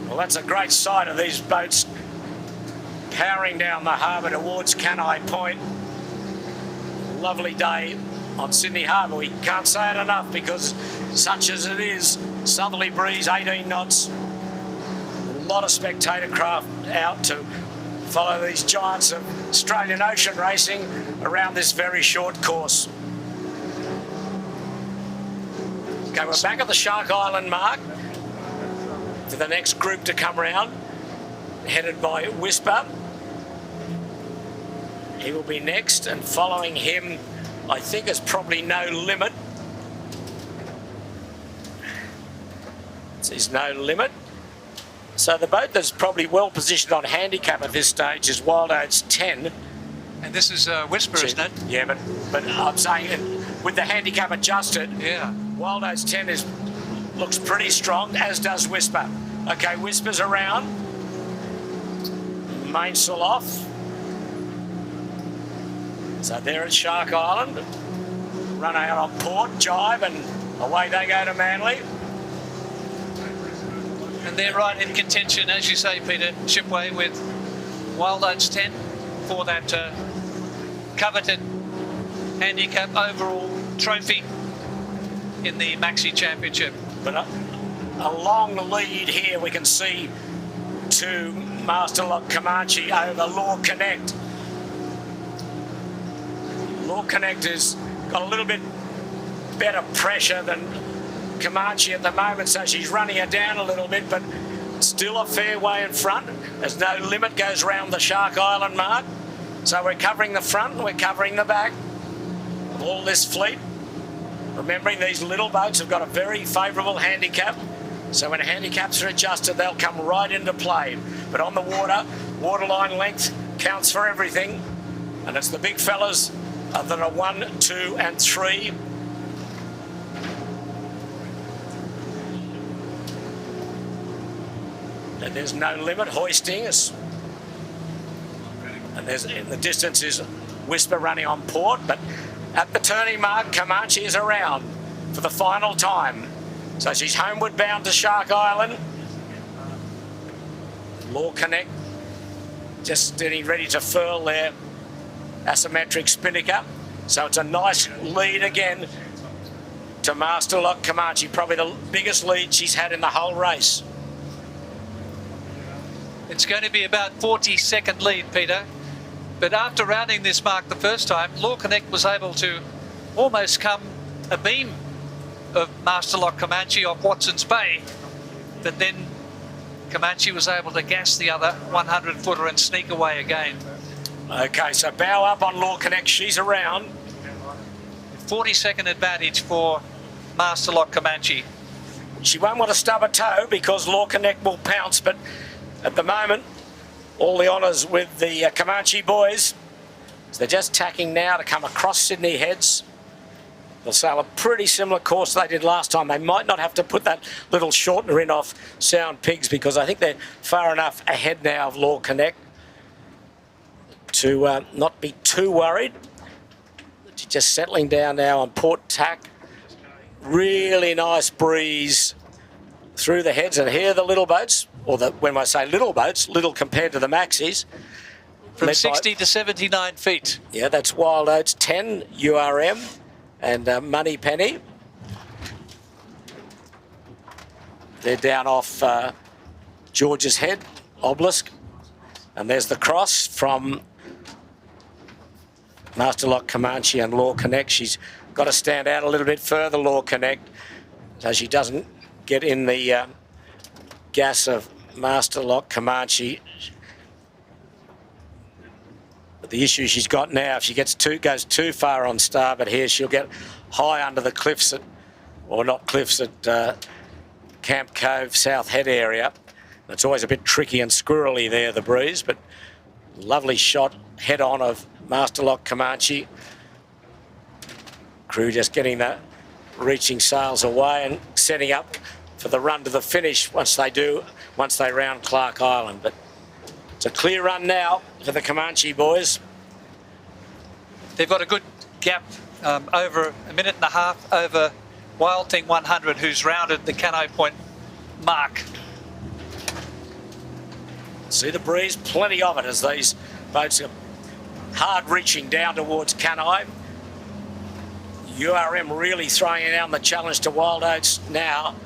S3: Well, that's a great sight of these boats powering down the harbour towards Quay Point. Lovely day on Sydney Harbour. We can't say it enough, because such as it is, southerly breeze, 18 knots. A lot of spectator craft out to follow these giants of Australian ocean racing around this very short course. Okay, we're back at the Shark Island mark for the next group to come round, headed by Whisper. He will be next, and following him, I think, is probably No Limit. There's No Limit. So the boat that's probably well positioned on handicap at this stage is Wild Oats 10.
S2: And this is Whisper, isn't it?
S3: Yeah, but I'm saying with the handicap adjusted,
S2: Yeah.
S3: Wild Oats 10 looks pretty strong, as does Whisper. Okay, Whisper's around. Mainsail off. So they're at Shark Island. Run out on port, jibe, and away they go to Manly.
S2: And they're right in contention, as you say, Peter, Shipway, with Wild Oats 10 for that coveted handicap overall trophy in the Maxi Championship.
S3: But along the lead here, we can see to Master Lock Comanche over LawConnect. LawConnect has got a little bit better pressure than Comanche at the moment, so she's running her down a little bit, but still a fair way in front as No Limit goes round the Shark Island mark. So we're covering the front and we're covering the back of all this fleet. Remembering these little boats have got a very favourable handicap, so when handicaps are adjusted, they'll come right into play. But on the water, waterline length, counts for everything, and it's the big fellas that are 1, 2 and 3. And there's no limit hoisting us. And there's in the distance is Whisper running on port, but at the turning mark, Comanche is around for the final time. So she's homeward bound to Shark Island. LawConnect just getting ready to furl their asymmetric spinnaker. So it's a nice lead again to Master Lock Comanche, probably the biggest lead she's had in the whole race.
S2: It's going to be about 40-second lead, Peter. But after rounding this mark the first time, LawConnect was able to almost come a beam of Master Lock Comanche off Watson's Bay. But then Comanche was able to gas the other 100-footer and sneak away again.
S3: Okay, so bow up on LawConnect, she's around.
S2: 40-second advantage for Master Lock Comanche.
S3: She won't want to stub a toe because LawConnect will pounce, but at the moment, all the honours with the Comanche boys. So they're just tacking now to come across Sydney Heads. They'll sail a pretty similar course they did last time. They might not have to put that little shortener in off Sound Pigs because I think they're far enough ahead now of LawConnect to not be too worried. Just settling down now on port tack. Really nice breeze through the heads, and here are the little boats, or when I say little boats, little compared to the Maxis.
S2: From 60 to 79 feet.
S3: Yeah, that's Wild Oats 10, URM, and Money Penny. They're down off George's Head, Obelisk, and there's the cross from Master Lock Comanche and LawConnect. She's got to stand out a little bit further, LawConnect, so she doesn't get in the gas of Master Lock Comanche. But the issue she's got now, if she goes too far on starboard here, she'll get high under the cliffs at, or not cliffs, at Camp Cove, South Head area. It's always a bit tricky and squirrely there, the breeze, but lovely shot head on of Master Lock Comanche. Crew just getting that reaching sails away and setting up for the run to the finish once they round Clark Island. But it's a clear run now for the Comanche boys.
S2: They've got a good gap over a minute and a half over Wild Thing 100, who's rounded the Cano Point mark.
S3: See the breeze, plenty of it as these boats are hard reaching down towards Canai. URM really throwing down the challenge to Wild Oats now.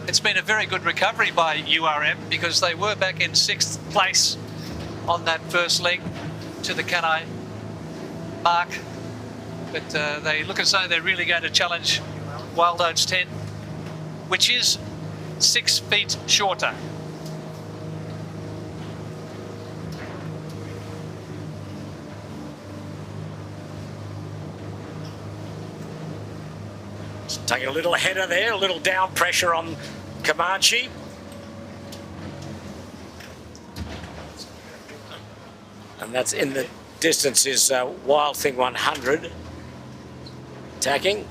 S2: It's been a very good recovery by URM because they were back in 6th place on that first leg to the Canai mark. But they look as though they're really going to challenge Wild Oats 10, which is 6 feet shorter.
S3: Taking a little header there, a little down pressure on Comanche. And that's in the distance is Wild Thing 100 tacking.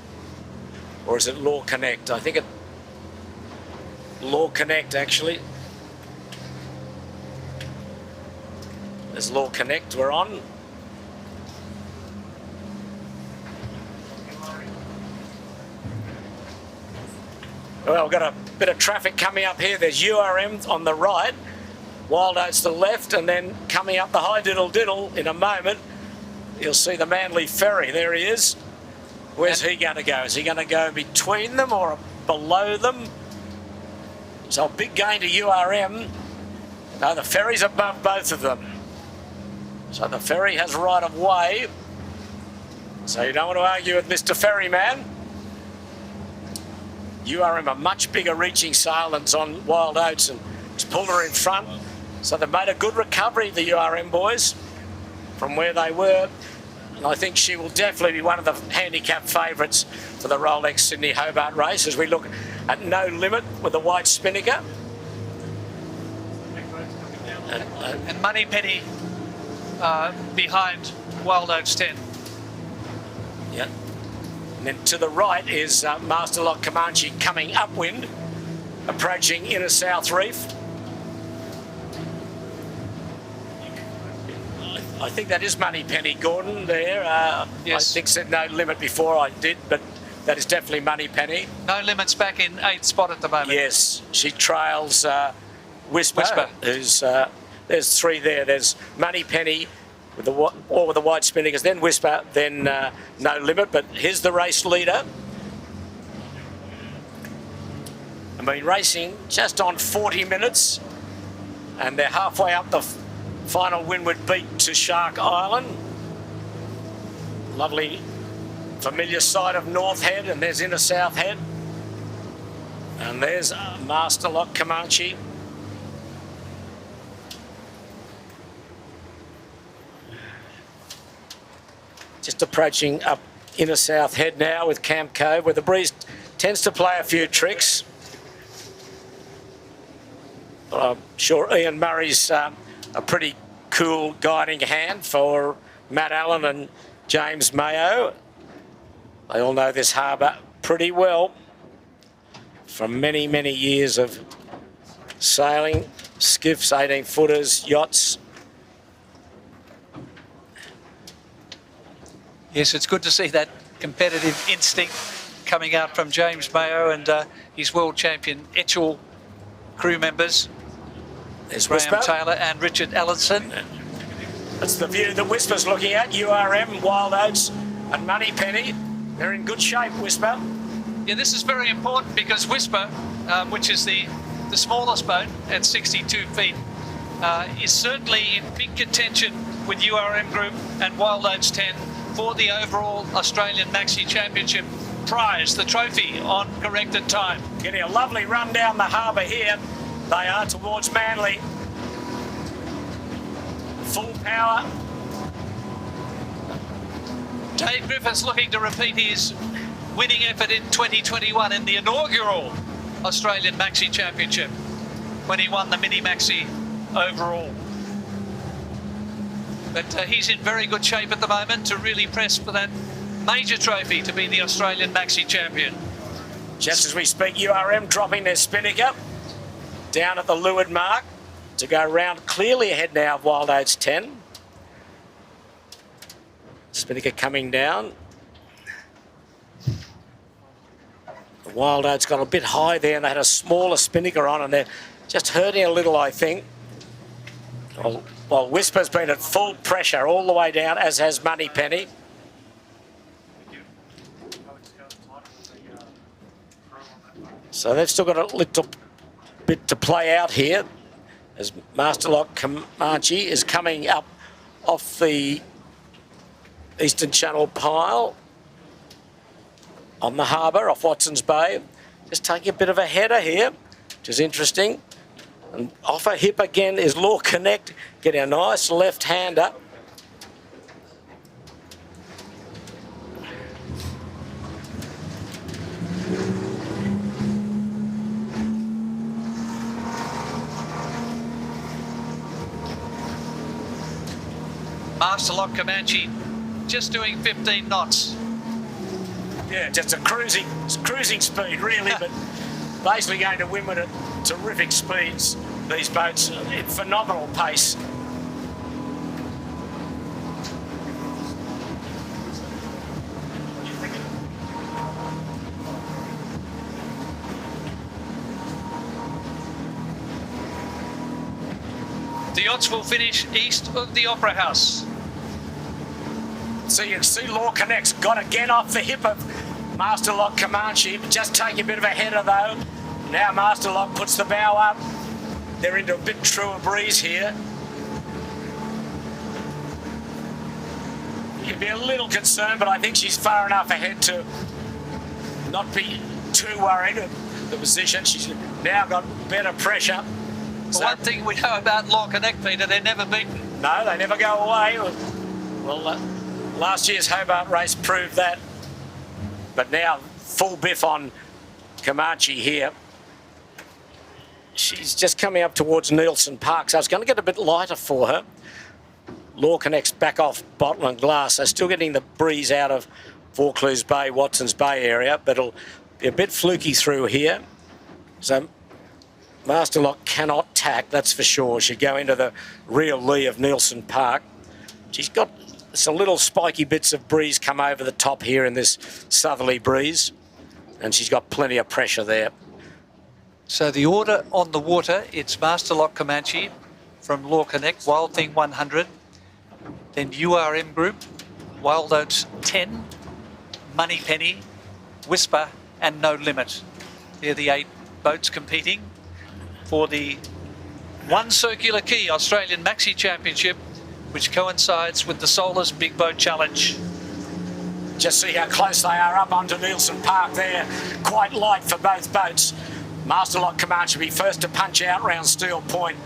S3: Or is it LawConnect? I think it LawConnect actually. There's LawConnect we're on. Well, we've got a bit of traffic coming up here. There's URM on the right, Wild Oats to the left, and then coming up the High Diddle Diddle in a moment, you'll see the Manly Ferry. There he is. Where's he going to go? Is he going to go between them or below them? So a big gain to URM. No, the ferry's above both of them. So the ferry has right of way. So you don't want to argue with Mr. Ferryman. URM a much bigger reaching sail than's on Wild Oats, and it's pulled her in front. So they've made a good recovery, the URM boys, from where they were. And I think she will definitely be one of the handicap favourites for the Rolex Sydney Hobart race as we look at No Limit with the white spinnaker.
S2: And Money Penny behind Wild Oats 10.
S3: Yeah. And then to the right is Master Lock Comanche coming upwind, approaching Inner South Reef. I think that is Money Penny, Gordon, there.
S2: Yes.
S3: I think said No Limit before I did, but that is definitely Money Penny.
S2: No Limit's back in 8th spot at the moment.
S3: Yes, she trails Whisper. Who's, there's three there. There's Money Penny with the white spinners, then Whisper, then No Limit. But here's the race leader. I've been racing just on 40 minutes, and they're halfway up the final windward beat to Shark Island. Lovely familiar side of North Head, and there's Inner South Head. And there's Master Lock Comanche. Just approaching up Inner South Head now with Camp Cove, where the breeze tends to play a few tricks. But I'm sure Ian Murray's a pretty cool guiding hand for Matt Allen and James Mayo. They all know this harbour pretty well from many, many years of sailing, skiffs, 18-footers, yachts.
S2: Yes, it's good to see that competitive instinct coming out from James Mayo and his world champion Etchell crew members.
S3: There's
S2: Graham
S3: Whisper.
S2: Taylor and Richard Allenson.
S3: That's the view that Whisper's looking at. URM, Wild Oats and Money Penny. They're in good shape, Whisper.
S2: Yeah, this is very important because Whisper, which is the smallest boat at 62 feet, is certainly in big contention with URM Group and Wild Oats 10 for the overall Australian Maxi Championship prize, the trophy on corrected time.
S3: Getting a lovely run down the harbour here. They are towards Manly. Full power.
S2: Dave Griffiths looking to repeat his winning effort in 2021 in the inaugural Australian Maxi Championship when he won the mini-maxi overall. But he's in very good shape at the moment to really press for that major trophy to be the Australian Maxi Champion.
S3: Just as we speak, URM dropping their spinnaker down at the leeward mark to go round clearly ahead now of Wild Oats 10. Spinnaker coming down. The Wild Oats got a bit high there and they had a smaller spinnaker on and they're just hurting a little, I think. Well, Whisper's been at full pressure all the way down, as has Money Penny. So they've still got a little bit to play out here as Master Lock Comanche is coming up off the Eastern Channel pile on the harbour off Watson's Bay. Just taking a bit of a header here, which is interesting. And off her hip again is LawConnect, getting a nice left-hander.
S2: Master Lock Comanche just doing 15 knots.
S3: Yeah, just a cruising speed really, but basically going to windward at terrific speeds. These boats at phenomenal pace.
S2: The yachts will finish east of the Opera House.
S3: So you can see LawConnect's got again off the hip of Master Lock Comanche, just taking a bit of a header though. Now Master Lock puts the bow up. They're into a bit truer breeze here. You'd be a little concerned, but I think she's far enough ahead to not be too worried of the position. She's now got better pressure.
S2: So, one thing we know about LawConnect, Peter, they're never beaten.
S3: No, they never go away. Well, Last year's Hobart race proved that. But now full biff on Comanche here. She's just coming up towards Nielsen Park, so it's going to get a bit lighter for her. LawConnect's back off bottle and glass, so still getting the breeze out of Vaucluse Bay, Watson's Bay area, but it'll be a bit fluky through here. So Master Lock cannot tack, that's for sure. She'll go into the real lee of Nielsen Park. She's got some little spiky bits of breeze come over the top here in this southerly breeze, and she's got plenty of pressure there.
S2: So the order on the water, it's Master Lock Comanche from LawConnect, Wild Thing 100, then URM Group, Wild Oats 10, Money Penny, Whisper and No Limit. They're the 8 boats competing for the One Circular Quay Australian Maxi Championship, which coincides with the SOLAS Big Boat Challenge.
S3: Just see how close they are up onto Nielsen Park there. Quite light for both boats. Master Lock Comanche will be first to punch out round Steel Point,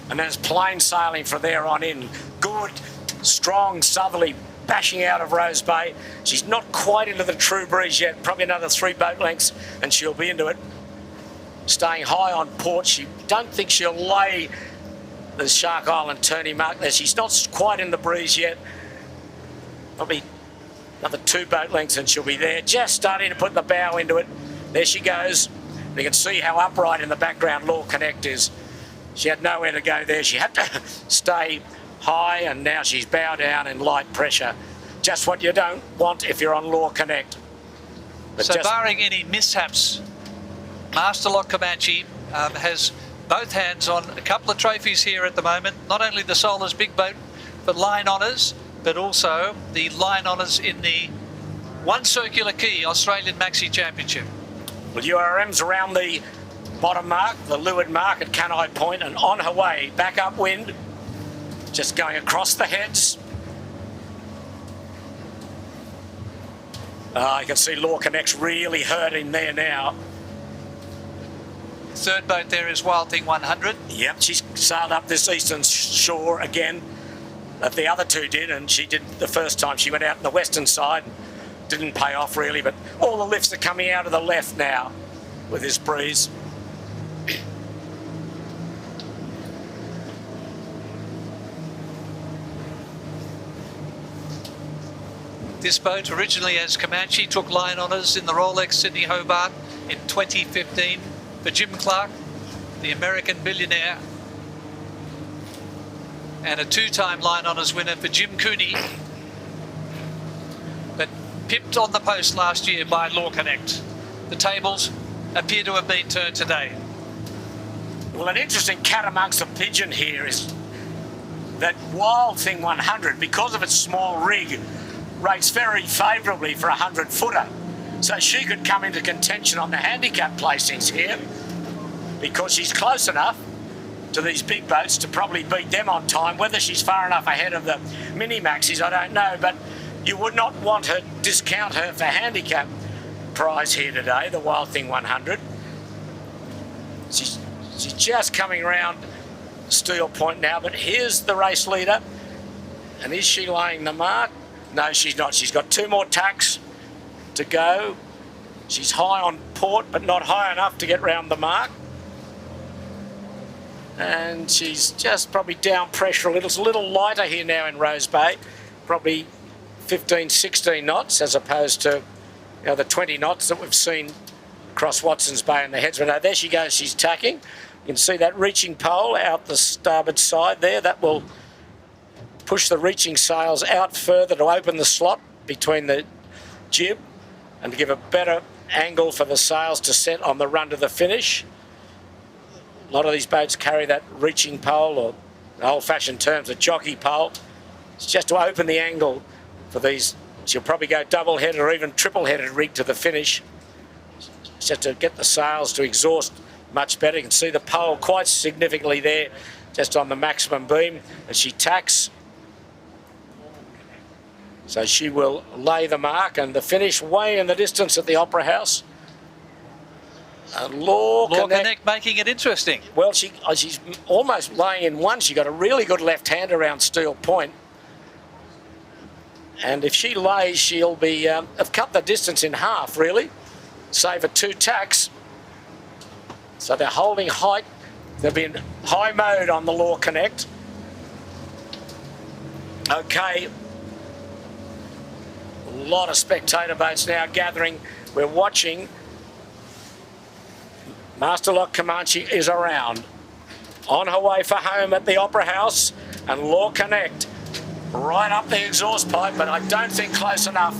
S3: and then it's plain sailing from there on in. Good, strong southerly bashing out of Rose Bay. She's not quite into the true breeze yet, probably another 3 boat lengths and she'll be into it. Staying high on port, she don't think she'll lay the Shark Island turning mark there. She's not quite in the breeze yet. Probably another 2 boat lengths and she'll be there. Just starting to put the bow into it. There she goes. You can see how upright in the background LawConnect is. She had nowhere to go there. She had to stay high, and now she's bow down in light pressure. Just what you don't want if you're on LawConnect.
S2: So barring any mishaps, Master Lock Comanche has both hands on a couple of trophies here at the moment. Not only the SOLAS Big Boat for line honours, but also the line honours in the One Circular Quay Australian Maxi Championship.
S3: Well, URM's around the bottom mark, the leeward mark at Quay Point, and on her way, back upwind, just going across the heads. You can see LawConnect's really hurting there now.
S2: Third boat there is Wild Thing 100.
S3: Yep, she's sailed up this eastern shore again, that the other 2 did, and she did the first time. She went out on the western side. Didn't pay off really, but all the lifts are coming out of the left now with this breeze.
S2: This boat originally as Comanche took line honours in the Rolex Sydney Hobart in 2015 for Jim Clark, the American billionaire, and a 2-time line honours winner for Jim Cooney, but pipped on the post last year by LawConnect. The tables appear to have been turned today.
S3: Well, an interesting cat amongst the pigeon here is that Wild Thing 100, because of its small rig, rates very favourably for a 100-footer. So she could come into contention on the handicap placings here because she's close enough to these big boats to probably beat them on time. Whether she's far enough ahead of the mini-maxis, I don't know, but you would not want to discount her for handicap prize here today, the Wild Thing 100. She's just coming around Steel Point now, but here's the race leader. And is she laying the mark? No, she's not. She's got 2 more tacks to go. She's high on port, but not high enough to get round the mark. And she's just probably down pressure a little. It's a little lighter here now in Rose Bay. Probably 15, 16 knots as opposed to the 20 knots that we've seen across Watson's Bay and the heads. But no, there she goes. She's tacking. You can see that reaching pole out the starboard side there. That will push the reaching sails out further to open the slot between the jib and to give a better angle for the sails to set on the run to the finish. A lot of these boats carry that reaching pole, or in old-fashioned terms, a jockey pole. It's just to open the angle for these. She'll probably go double-headed or even triple-headed rig to the finish. It's just to get the sails to exhaust much better. You can see the pole quite significantly there, just on the maximum beam, and she tacks. So she will lay the mark, and the finish way in the distance at the Opera House.
S2: LawConnect making it interesting.
S3: Well, she's almost laying in one. She got a really good left hand around Steel Point. And if she lays, she'll be have cut the distance in half, really, save her 2 tacks. So they're holding height. They've been high mode on the LawConnect. Okay. A lot of spectator boats now gathering. We're watching. Master Lock Comanche is around. On her way for home at the Opera House, and LawConnect right up the exhaust pipe, but I don't think close enough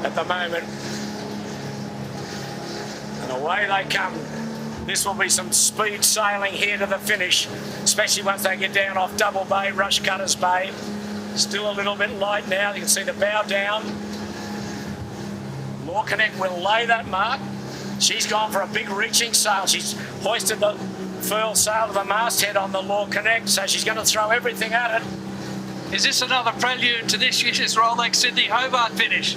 S3: at the moment. And away they come. This will be some speed sailing here to the finish, especially once they get down off Double Bay, Rushcutters Bay. Still a little bit light now. You can see the bow down. LawConnect will lay that mark. She's gone for a big reaching sail. She's hoisted the furl sail to the masthead on the LawConnect, so she's going to throw everything at it.
S2: Is this another prelude to this year's Rolex Sydney Hobart finish?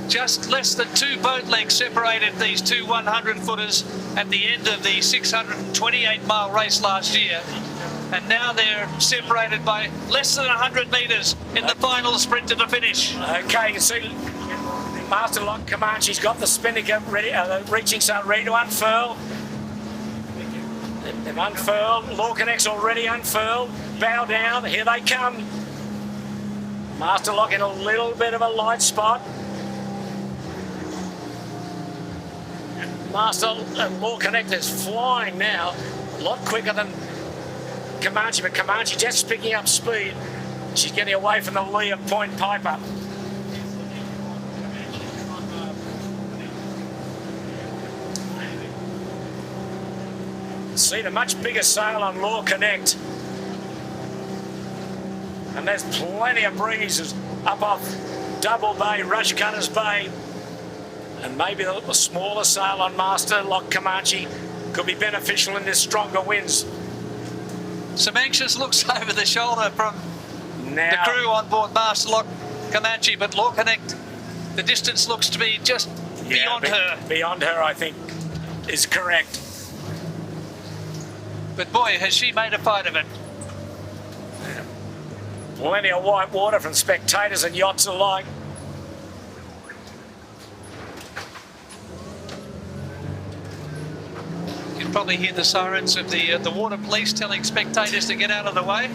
S2: Just less than 2 boat lengths separated these two 100-footers at the end of the 628-mile race last year. And now they're separated by less than 100 metres in the final sprint to the finish.
S3: Okay, you can see Master Lock Comanche's got the spinnaker ready, the reaching sail ready to unfurl. They've unfurled. LawConnect's already unfurled. Bow down. Here they come. Master Lock in a little bit of a light spot. Master LawConnect is flying now, a lot quicker than Comanche, but Comanche just picking up speed. She's getting away from the lee of Point Piper. See the much bigger sail on LawConnect. And there's plenty of breezes up off Double Bay, Rushcutters Bay. And maybe a little smaller sail on Master Lock Comanche could be beneficial in this stronger winds.
S2: Some anxious looks over the shoulder from the crew on board Master Lock Comanche, but LawConnect, the distance looks to be just beyond her.
S3: Beyond her, I think, is correct.
S2: But boy, has she made a fight of it.
S3: Plenty of white water from spectators and yachts alike.
S2: You can probably hear the sirens of the water police telling spectators to get out of the way.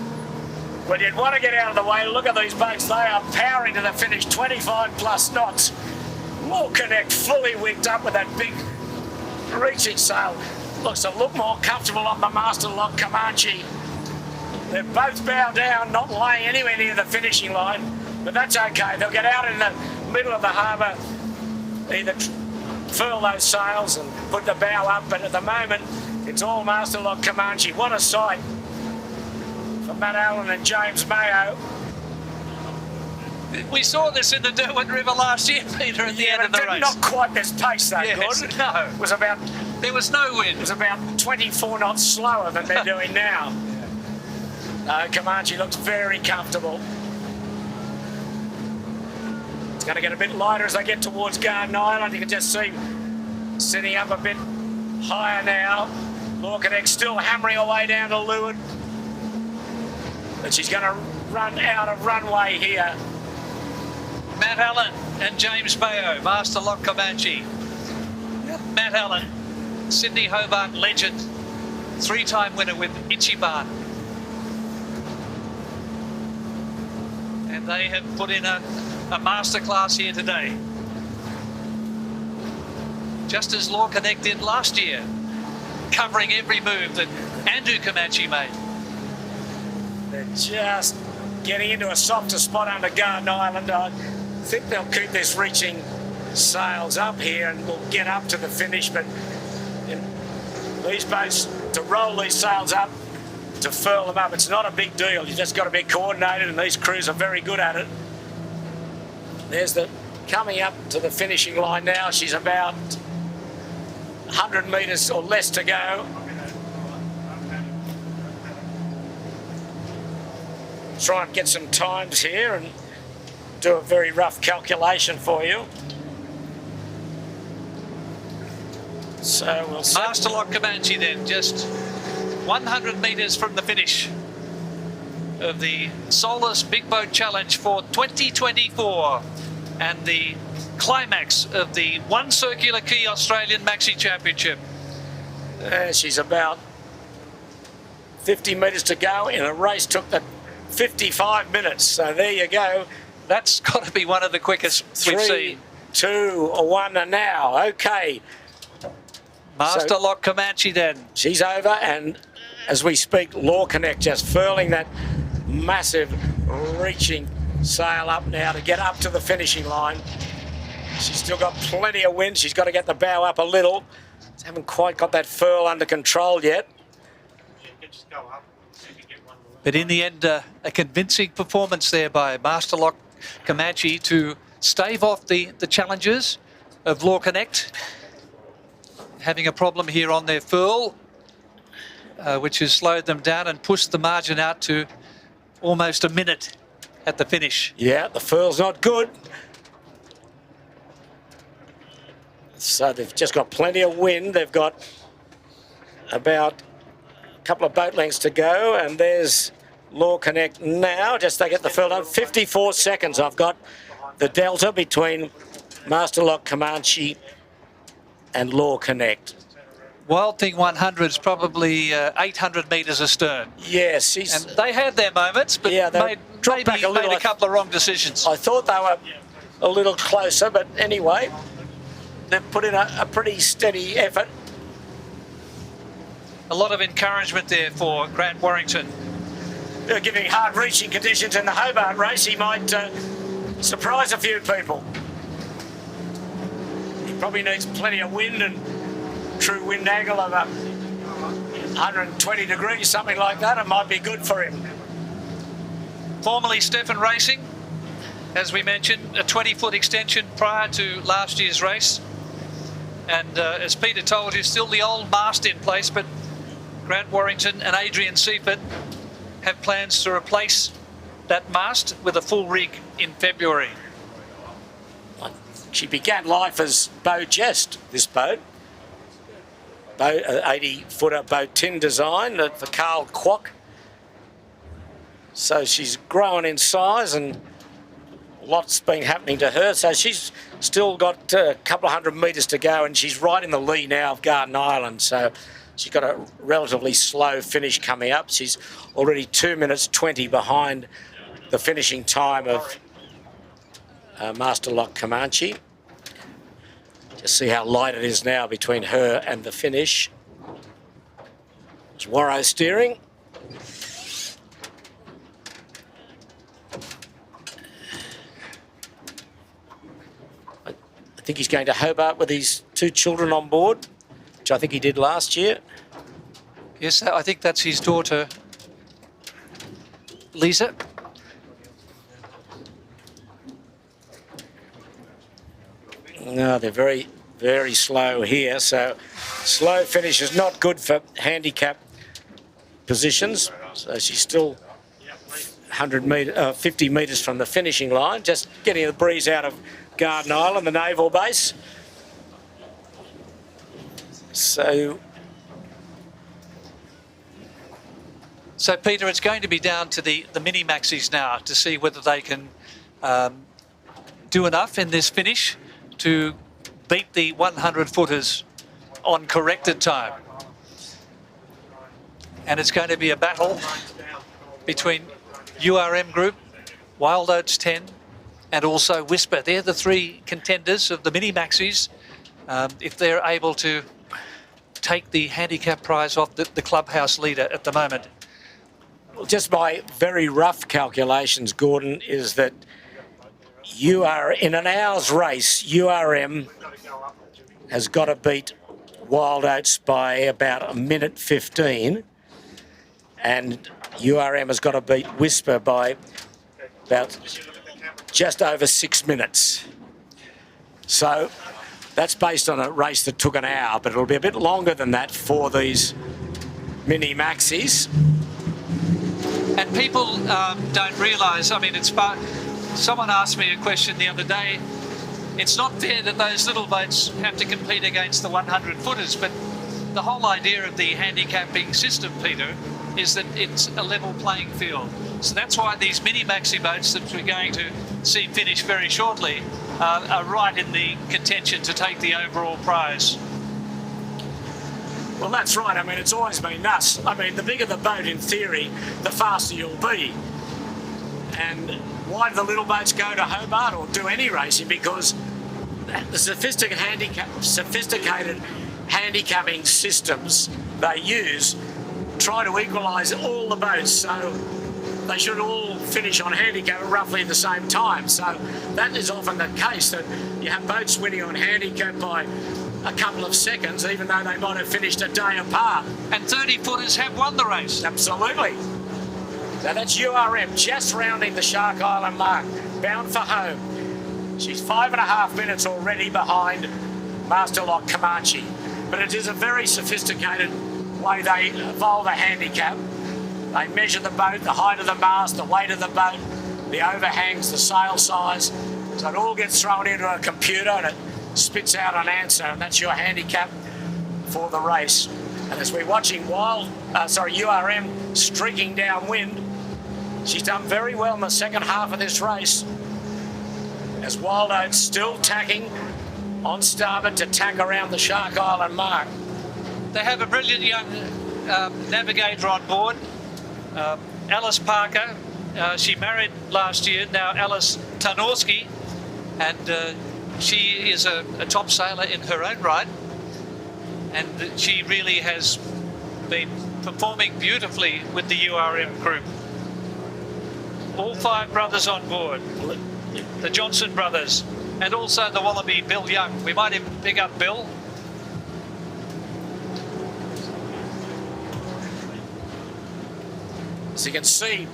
S3: Well, you'd want to get out of the way. Look at these boats. They are powering to the finish, 25 plus knots. LawConnect fully wigged up with that big reaching sail. Looks a lot more comfortable on the Master Lock Comanche. They're both bow down, not laying anywhere near the finishing line, but that's okay. They'll get out in the middle of the harbour, either furl those sails and put the bow up, but at the moment, it's all Master Lock Comanche. What a sight for Matt Allen and James Mayo.
S2: We saw this in the Derwent River last year, Peter, at the end of the race.
S3: Not quite this pace, though,
S2: yes,
S3: good.
S2: No.
S3: It was about...
S2: There was no wind.
S3: It was about 24 knots slower than they're doing now. Comanche looks very comfortable. It's going to get a bit lighter as they get towards Garden Island. You can just see sitting up a bit higher now. LawConnect still hammering away down to leeward. But she's going to run out of runway here.
S2: Matt Allen and James Mayo, Master Lock Comanche. Matt Allen, Sydney Hobart legend, 3-time winner with Ichiban. And they have put in a masterclass here today. Just as LawConnect did last year, covering every move that Andrew Comanche made.
S3: They're just getting into a softer spot under Garden Island. I think they'll keep this reaching sails up here and we'll get up to the finish, but these boats, to roll these sails up, to furl them up, it's not a big deal. You just got to be coordinated, and these crews are very good at it. There's the coming up to the finishing line now. She's about 100 metres or less to go. Try and get some times here and do a very rough calculation for you. So we'll see.
S2: Master Lock Comanche then, just 100 metres from the finish. of the SOLAS Big Boat Challenge for 2024 and the climax of the One Circular Quay Australian Maxi Championship.
S3: She's about 50 metres to go in a race took the 55 minutes. So there you go.
S2: That's got to be one of the quickest we've
S3: 3,
S2: seen.
S3: 2, 1 and now. Okay.
S2: Master Lock Comanche then.
S3: She's over, and as we speak, LawConnect just furling that massive reaching sail up now to get up to the finishing line. She's still got plenty of wind. She's got to get the bow up a little. Haven't quite got that furl under control yet.
S2: But in the end, a convincing performance there by Master Lock Comanche to stave off the challenges of LawConnect. Having a problem here on their furl, which has slowed them down and pushed the margin out to almost a minute at the finish.
S3: Yeah, the furl's not good. So they've just got plenty of wind. They've got about a couple of boat lengths to go, and there's LawConnect now. Just they get the furl done. 54 seconds I've got the delta between Master Lock Comanche and LawConnect.
S2: Wild Thing 100 is probably 800 metres astern.
S3: Yes,
S2: and they had their moments, but
S3: yeah,
S2: made a couple of wrong decisions.
S3: I thought they were a little closer, but anyway, they've put in a pretty steady effort.
S2: A lot of encouragement there for Grant Warrington.
S3: They're giving hard reaching conditions in the Hobart race. He might surprise a few people. He probably needs plenty of wind and true wind angle of 120 degrees, something like that. It might be good for him.
S2: Formerly Stefan Racing, as we mentioned, a 20-foot extension prior to last year's race. And as Peter told you, still the old mast in place, but Grant Warrington and Adrian Seifert have plans to replace that mast with a full rig in February.
S3: She began life as bow jest, this boat. 80-footer boat tin design for Carl Quay. So she's growing in size and lots been happening to her. So she's still got a couple of 100 metres to go, and she's right in the lee now of Garden Island. So she's got a relatively slow finish coming up. She's already 2 minutes 20 behind the finishing time of Master Lock Comanche. Just see how light it is now between her and the finish. It's Warrow steering. I think he's going to Hobart with his 2 children on board, which I think he did last year.
S2: Yes, I think that's his daughter, Lisa.
S3: No, they're very, very slow here. So slow finish is not good for handicap positions. So she's still 50 metres from the finishing line, just getting the breeze out of Garden Island, the naval base. So
S2: Peter, it's going to be down to the mini-maxis now to see whether they can do enough in this finish to beat the 100-footers on corrected time. And it's going to be a battle between URM Group, Wild Oats 10, and also Whisper. They're the 3 contenders of the mini-maxis. If they're able to take the handicap prize off the clubhouse leader at the moment.
S3: Just by very rough calculations, Gordon, is that in an hour's race, URM has got to beat Wild Oats by about 1:15, and URM has got to beat Whisper by about just over 6 minutes. So that's based on a race that took an hour, but it'll be a bit longer than that for these mini-maxis.
S2: And people don't realise, I mean, someone asked me a question the other day. It's not fair that those little boats have to compete against the 100-footers, but the whole idea of the handicapping system, Peter, is that it's a level playing field. So that's why these mini-maxi boats that we're going to see finish very shortly are right in the contention to take the overall prize.
S3: Well, that's right. I mean, it's always been us. I mean, the bigger the boat, in theory, the faster you'll be. And why do the little boats go to Hobart or do any racing? Because the sophisticated handicapping systems they use try to equalise all the boats, so they should all finish on handicap at roughly the same time. So that is often the case, that you have boats winning on handicap by a couple of seconds, even though they might have finished a day apart.
S2: And 30-footers have won the race.
S3: Absolutely. So that's URM just rounding the Shark Island mark, bound for home. She's 5.5 minutes already behind Master Lock Comanche. But it is a very sophisticated way they evolve a handicap. They measure the boat, the height of the mast, the weight of the boat, the overhangs, the sail size. So it all gets thrown into a computer and it spits out an answer, and that's your handicap for the race. And as we're watching URM streaking downwind, she's done very well in the second half of this race, as Wild Oats still tacking on starboard to tack around the Shark Island mark.
S2: They have a brilliant young navigator on board, Alice Parker. She married last year, now Alice Tarnowski, and she is a top sailor in her own right, and she really has been performing beautifully with the URM group. All 5 brothers on board, the Johnson brothers, and also the Wallaby Bill Young. We might even pick up Bill.
S3: So you can see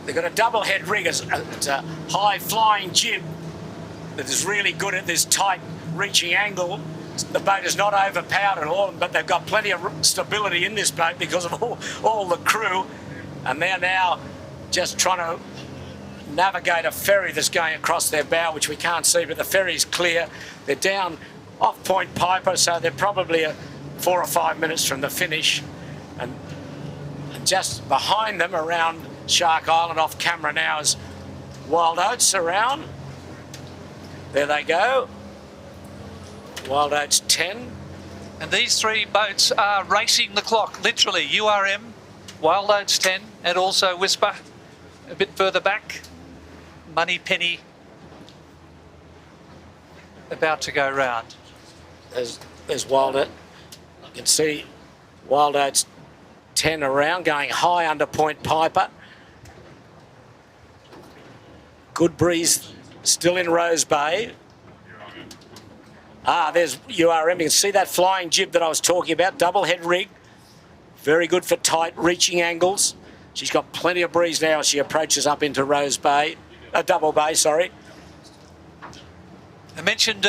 S3: they've got a double head rig. It's a high flying jib that is really good at this tight reaching angle. The boat is not overpowered at all, but they've got plenty of stability in this boat because of all the crew. And they're now just trying to navigate a ferry that's going across their bow, which we can't see, but the ferry's clear. They're down off Point Piper, so they're probably 4 or 5 minutes from the finish. And just behind them around Shark Island off camera now is Wild Oats around. There they go. Wild Oats 10.
S2: And these 3 boats are racing the clock, literally. URM, Wild Oats 10, and also Whisper a bit further back. Money Penny about to go round.
S3: There's Wild Oats. You can see Wild Oats 10 around, going high under Point Piper. Good breeze still in Rose Bay. There's URM. You can see that flying jib that I was talking about, double head rig. Very good for tight reaching angles. She's got plenty of breeze now as she approaches up into Rose Bay, Double Bay, sorry.
S2: I mentioned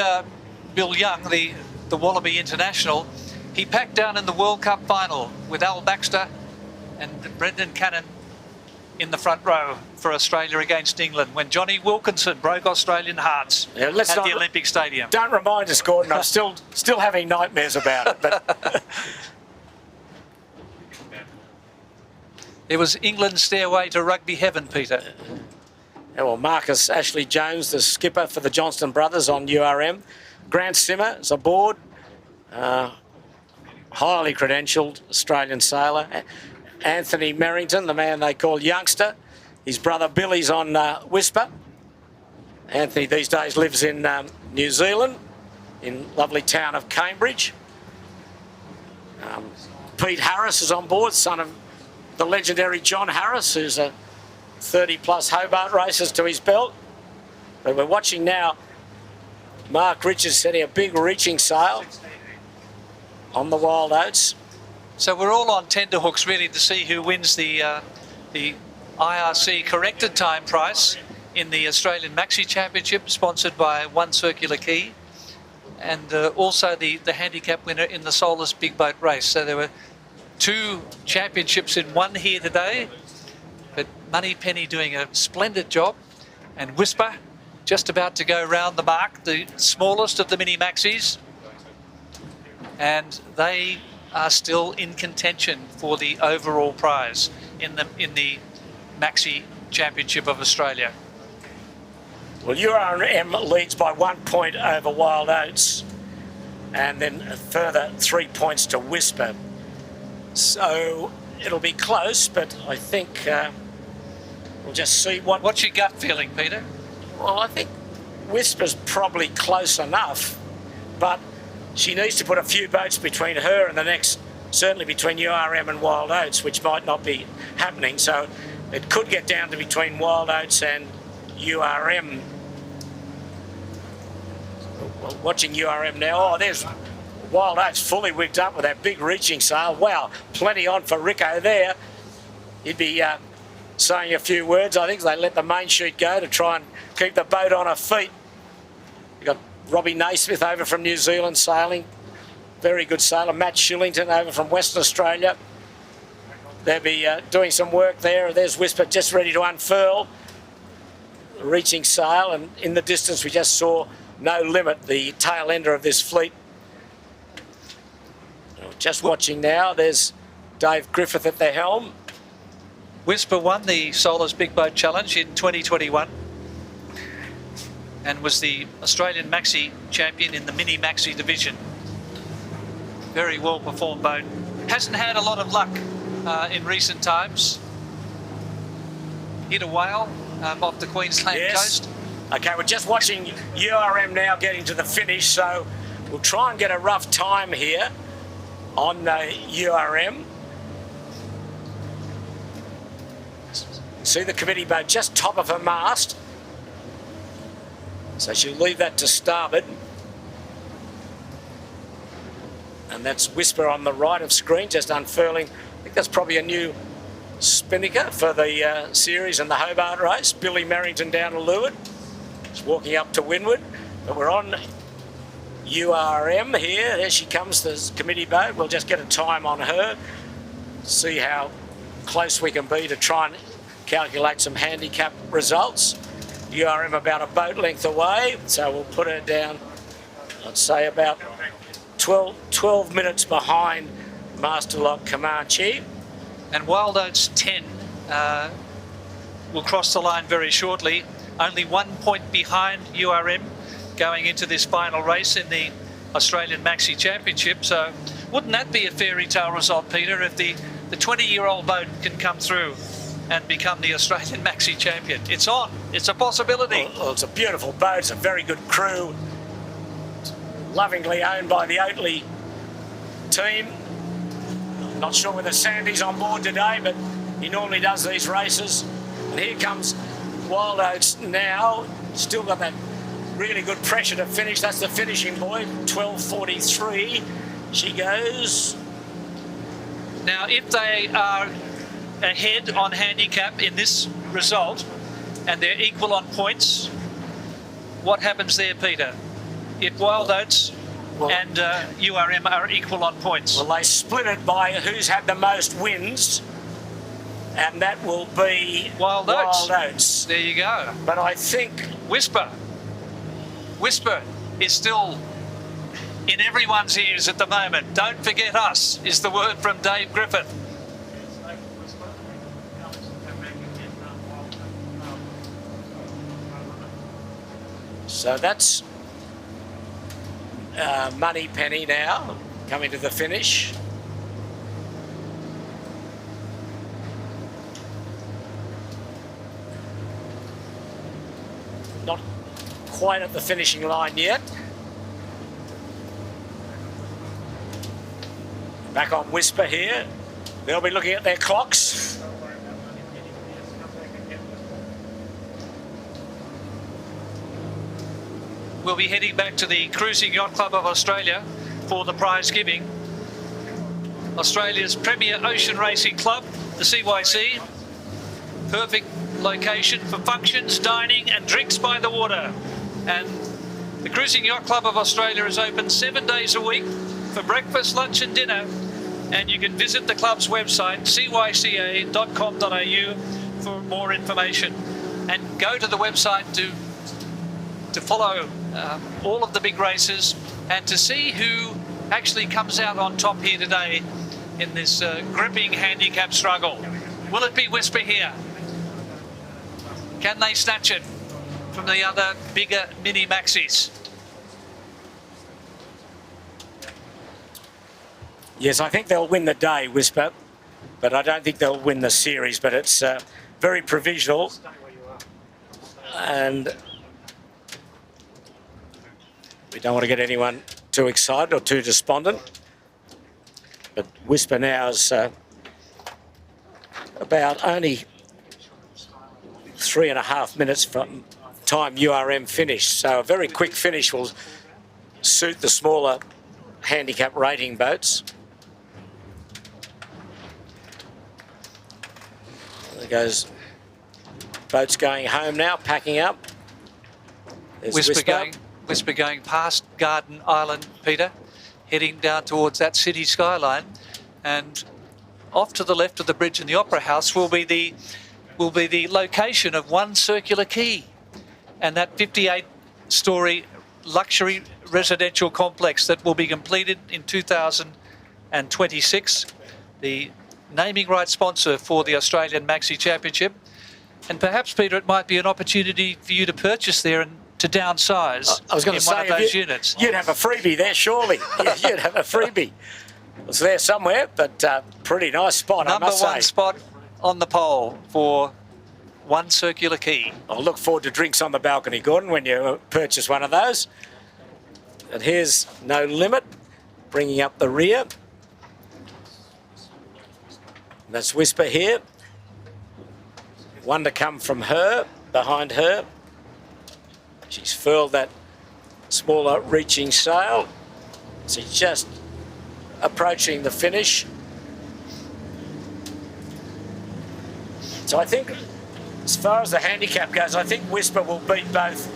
S2: Bill Young, the Wallaby International. He packed down in the World Cup final with Al Baxter and Brendan Cannon in the front row for Australia against England when Johnny Wilkinson broke Australian hearts at the Olympic Stadium.
S3: Don't remind us, Gordon. I'm still having nightmares about it. But
S2: it was England's stairway to rugby heaven, Peter.
S3: Yeah, well, Marcus Ashley Jones, the skipper for the Johnston brothers on URM. Grant Simmer is aboard. Highly credentialed Australian sailor. Anthony Merrington, the man they call Youngster. His brother Billy's on Whisper. Anthony these days lives in New Zealand, in lovely town of Cambridge. Pete Harris is on board, son of the legendary John Harris, who's a 30-plus Hobart races to his belt. But we're watching now Mark Richards setting a big reaching sail on the Wild Oats.
S2: So we're all on tenterhooks really to see who wins the IRC corrected time price in the Australian Maxi Championship, sponsored by One Circular Quay, and also the handicap winner in the SOLAS big boat race. So there were 2 championships in one here today, but Money Penny doing a splendid job, and Whisper just about to go round the mark, the smallest of the mini-maxis, and they are still in contention for the overall prize in the Maxi Championship of Australia.
S3: Well, URM leads by 1 point over Wild Oats, and then a further 3 points to Whisper. So it'll be close, but I think we'll just see what...
S2: What's your gut feeling, Peter?
S3: Well, I think Whisper's probably close enough, but she needs to put a few boats between her and the next, certainly between URM and Wild Oats, which might not be happening. So it could get down to between Wild Oats and URM. Well, watching URM now, oh, there's Wild Oats fully wigged up with that big reaching sail. Wow, plenty on for Rico there. He'd be saying a few words. I think they let the main sheet go to try and keep the boat on her feet. You've got Robbie Naismith over from New Zealand sailing. Very good sailor. Matt Shillington over from Western Australia. They'll be doing some work there. There's Whisper just ready to unfurl. Reaching sail, and in the distance we just saw No Limit, the tail ender of this fleet. Just watching now, there's Dave Griffith at the helm.
S2: Whisper won the SOLAS Big Boat Challenge in 2021 and was the Australian Maxi champion in the mini-maxi division. Very well performed boat. Hasn't had a lot of luck in recent times. Hit a whale off the Queensland coast.
S3: Okay, we're just watching URM now getting to the finish, so we'll try and get a rough time here on URM. See the committee boat just top of her mast. So she'll leave that to starboard. And that's Whisper on the right of screen, just unfurling. I think that's probably a new spinnaker for the series and the Hobart race. Billy Merrington down to leeward. Just walking up to windward. But we're on URM here. There she comes, the committee boat. We'll just get a time on her. See how close we can be to try and calculate some handicap results. URM about a boat length away, so we'll put her down, I'd say about 12 minutes behind Master Lock Comanche.
S2: And Wild Oats 10 will cross the line very shortly. Only 1 point behind URM going into this final race in the Australian Maxi Championship. So wouldn't that be a fairy tale result, Peter, if the 20-year-old boat can come through and become the Australian Maxi champion? It's on. It's a possibility.
S3: Well, it's a beautiful boat. It's a very good crew. Lovingly owned by the Oatley team. Not sure whether Sandy's on board today, but he normally does these races. And here comes Wild Oats now. Still got that really good pressure to finish. That's the finishing buoy, 12:43. She goes.
S2: Now, if they are ahead on handicap in this result and they're equal on points, what happens there, Peter? If Wild Oats and URM are equal on points?
S3: Well, they split it by who's had the most wins, and that will be
S2: Wild Oats.
S3: Wild Oats.
S2: There you go.
S3: But I think
S2: Whisper is still in everyone's ears at the moment. Don't forget us, is the word from Dave Griffith.
S3: So that's Money Penny now coming to the finish. Not quite at the finishing line yet. Back on Whisper here. They'll be looking at their clocks.
S2: We'll be heading back to the Cruising Yacht Club of Australia for the prize giving. Australia's premier ocean racing club, the CYC. Perfect location for functions, dining and drinks by the water. And the Cruising Yacht Club of Australia is open 7 days a week for breakfast, lunch and dinner. And you can visit the club's website, cyca.com.au, for more information. And go to the website to follow all of the big races and to see who actually comes out on top here today in this gripping handicap struggle. Will it be Whisper here? Can they snatch it from the other bigger mini-maxis?
S3: Yes, I think they'll win the day, Whisper, but I don't think they'll win the series, but it's very provisional. And we don't want to get anyone too excited or too despondent. But Whisper now is about only 3.5 minutes from time URM finished. So a very quick finish will suit the smaller handicap rating boats. There goes boats going home now, packing up. There's
S2: Whisper going past Garden Island, Peter, heading down towards that city skyline, and off to the left of the bridge in the Opera House will be the location of One Circular Quay, and that 58-storey luxury residential complex that will be completed in 2026. The naming rights sponsor for the Australian Maxi Championship. And perhaps, Peter, it might be an opportunity for you to purchase there and to downsize
S3: I was going to say,
S2: one of those units.
S3: You'd have a freebie there, surely. You'd have a freebie. It's there somewhere, but pretty nice spot, I must say.
S2: Number one spot on the pole for One Circular Quay.
S3: I'll look forward to drinks on the balcony, Gordon, when you purchase one of those. And here's No Limit, bringing up the rear. That's Whisper here. One to come from her, behind her. She's furled that smaller reaching sail. She's just approaching the finish. So I think, as far as the handicap goes, I think Whisper will beat both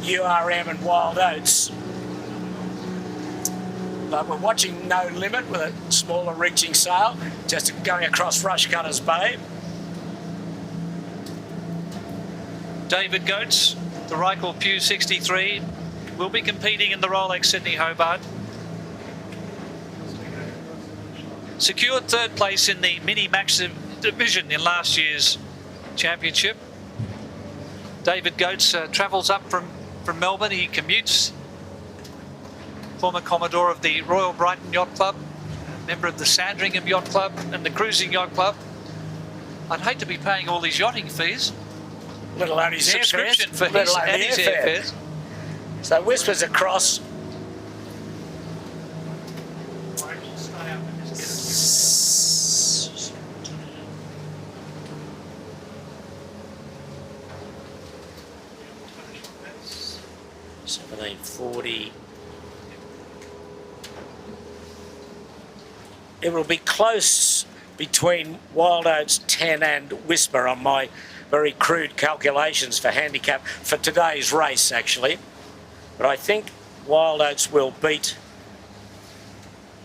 S3: URM and Wild Oats. But we're watching No Limit with a smaller reaching sail, just going across Rushcutters Bay.
S2: David Goetz, the Reichel Pew 63, will be competing in the Rolex Sydney Hobart. Secured third place in the mini-maxis division in last year's championship. David Goetz travels up from Melbourne. He commutes. Former Commodore of the Royal Brighton Yacht Club, member of the Sandringham Yacht Club and the Cruising Yacht Club. I'd hate to be paying all these yachting fees.
S3: Little only his
S2: subscription
S3: airfares.
S2: fees and his airfares.
S3: So Whisper's across. $17.40. It will be close between Wild Oats 10 and Whisper on my very crude calculations for handicap for today's race, actually. But I think Wild Oats will beat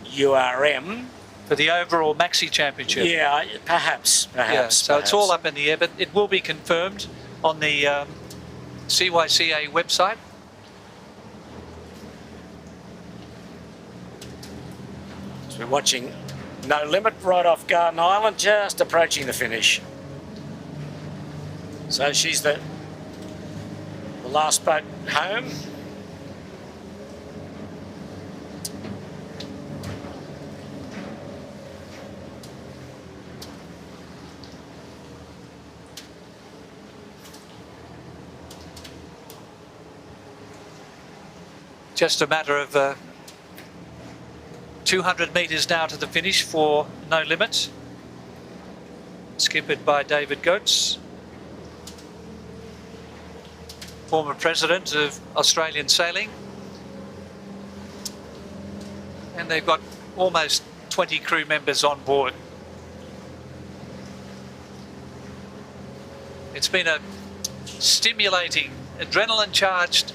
S3: URM.
S2: For the overall Maxi Championship.
S3: Yeah, perhaps.
S2: Yeah, so it's all up in the air, but it will be confirmed on the CYCA website.
S3: So we're watching No Limit right off Garden Island, just approaching the finish. So she's the last boat home.
S2: Just a matter of 200 metres now to the finish for No Limit. Skippered by David Goetz, former president of Australian Sailing. And they've got almost 20 crew members on board. It's been a stimulating, adrenaline-charged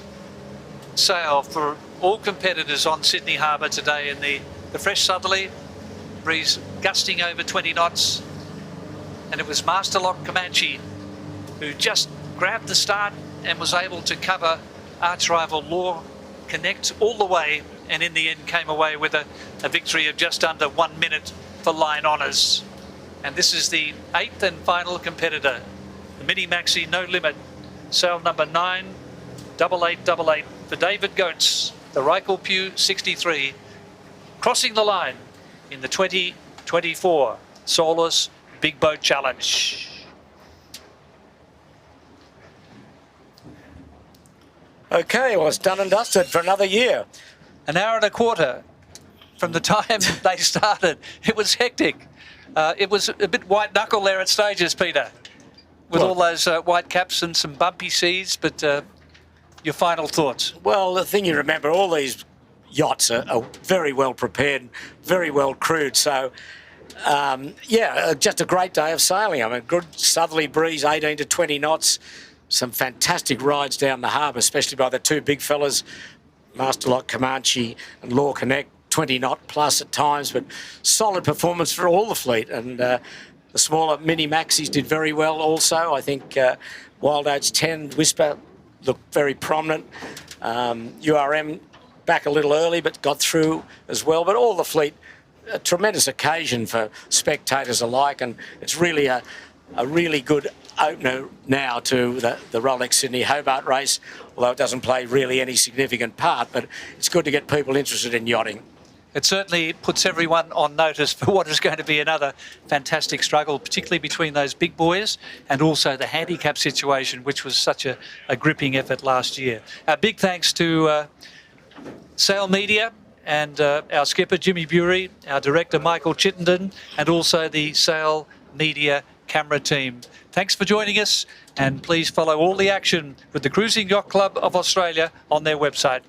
S2: sail for all competitors on Sydney Harbour today in the fresh southerly, breeze gusting over 20 knots. And it was Master Lock Comanche who just grabbed the start and was able to cover arch rival LawConnect all the way and in the end came away with a victory of just under 1 minute for line honours. And this is the 8th and final competitor, the mini-maxi No Limit, sale number 98888 for David Goetz, the Reichel Pew 63, crossing the line in the 2024 SOLAS Big Boat Challenge.
S3: Okay, well, it's done and dusted for another year.
S2: An hour and a quarter from the time they started. It was hectic. It was a bit white knuckle there at stages, Peter, with all those white caps and some bumpy seas. But your final thoughts?
S3: Well, the thing you remember, all these yachts are very well prepared, very well crewed. So, yeah, just a great day of sailing. I mean, good southerly breeze, 18 to 20 knots. Some fantastic rides down the harbour, especially by the two big fellas, Master Lock Comanche and LawConnect, 20 knot plus at times, but solid performance for all the fleet. And the smaller mini-maxis did very well also. I think Wild Oats 10 Whisper looked very prominent. URM back a little early, but got through as well. But all the fleet, a tremendous occasion for spectators alike, and it's really a really good opener now to the Rolex Sydney Hobart race, although it doesn't play really any significant part, but it's good to get people interested in yachting.
S2: It certainly puts everyone on notice for what is going to be another fantastic struggle, particularly between those big boys and also the handicap situation, which was such a gripping effort last year. Our big thanks to Sail Media and our skipper Jimmy Bury, our director Michael Chittenden, and also the Sail Media camera team. Thanks for joining us, and please follow all the action with the Cruising Yacht Club of Australia on their website.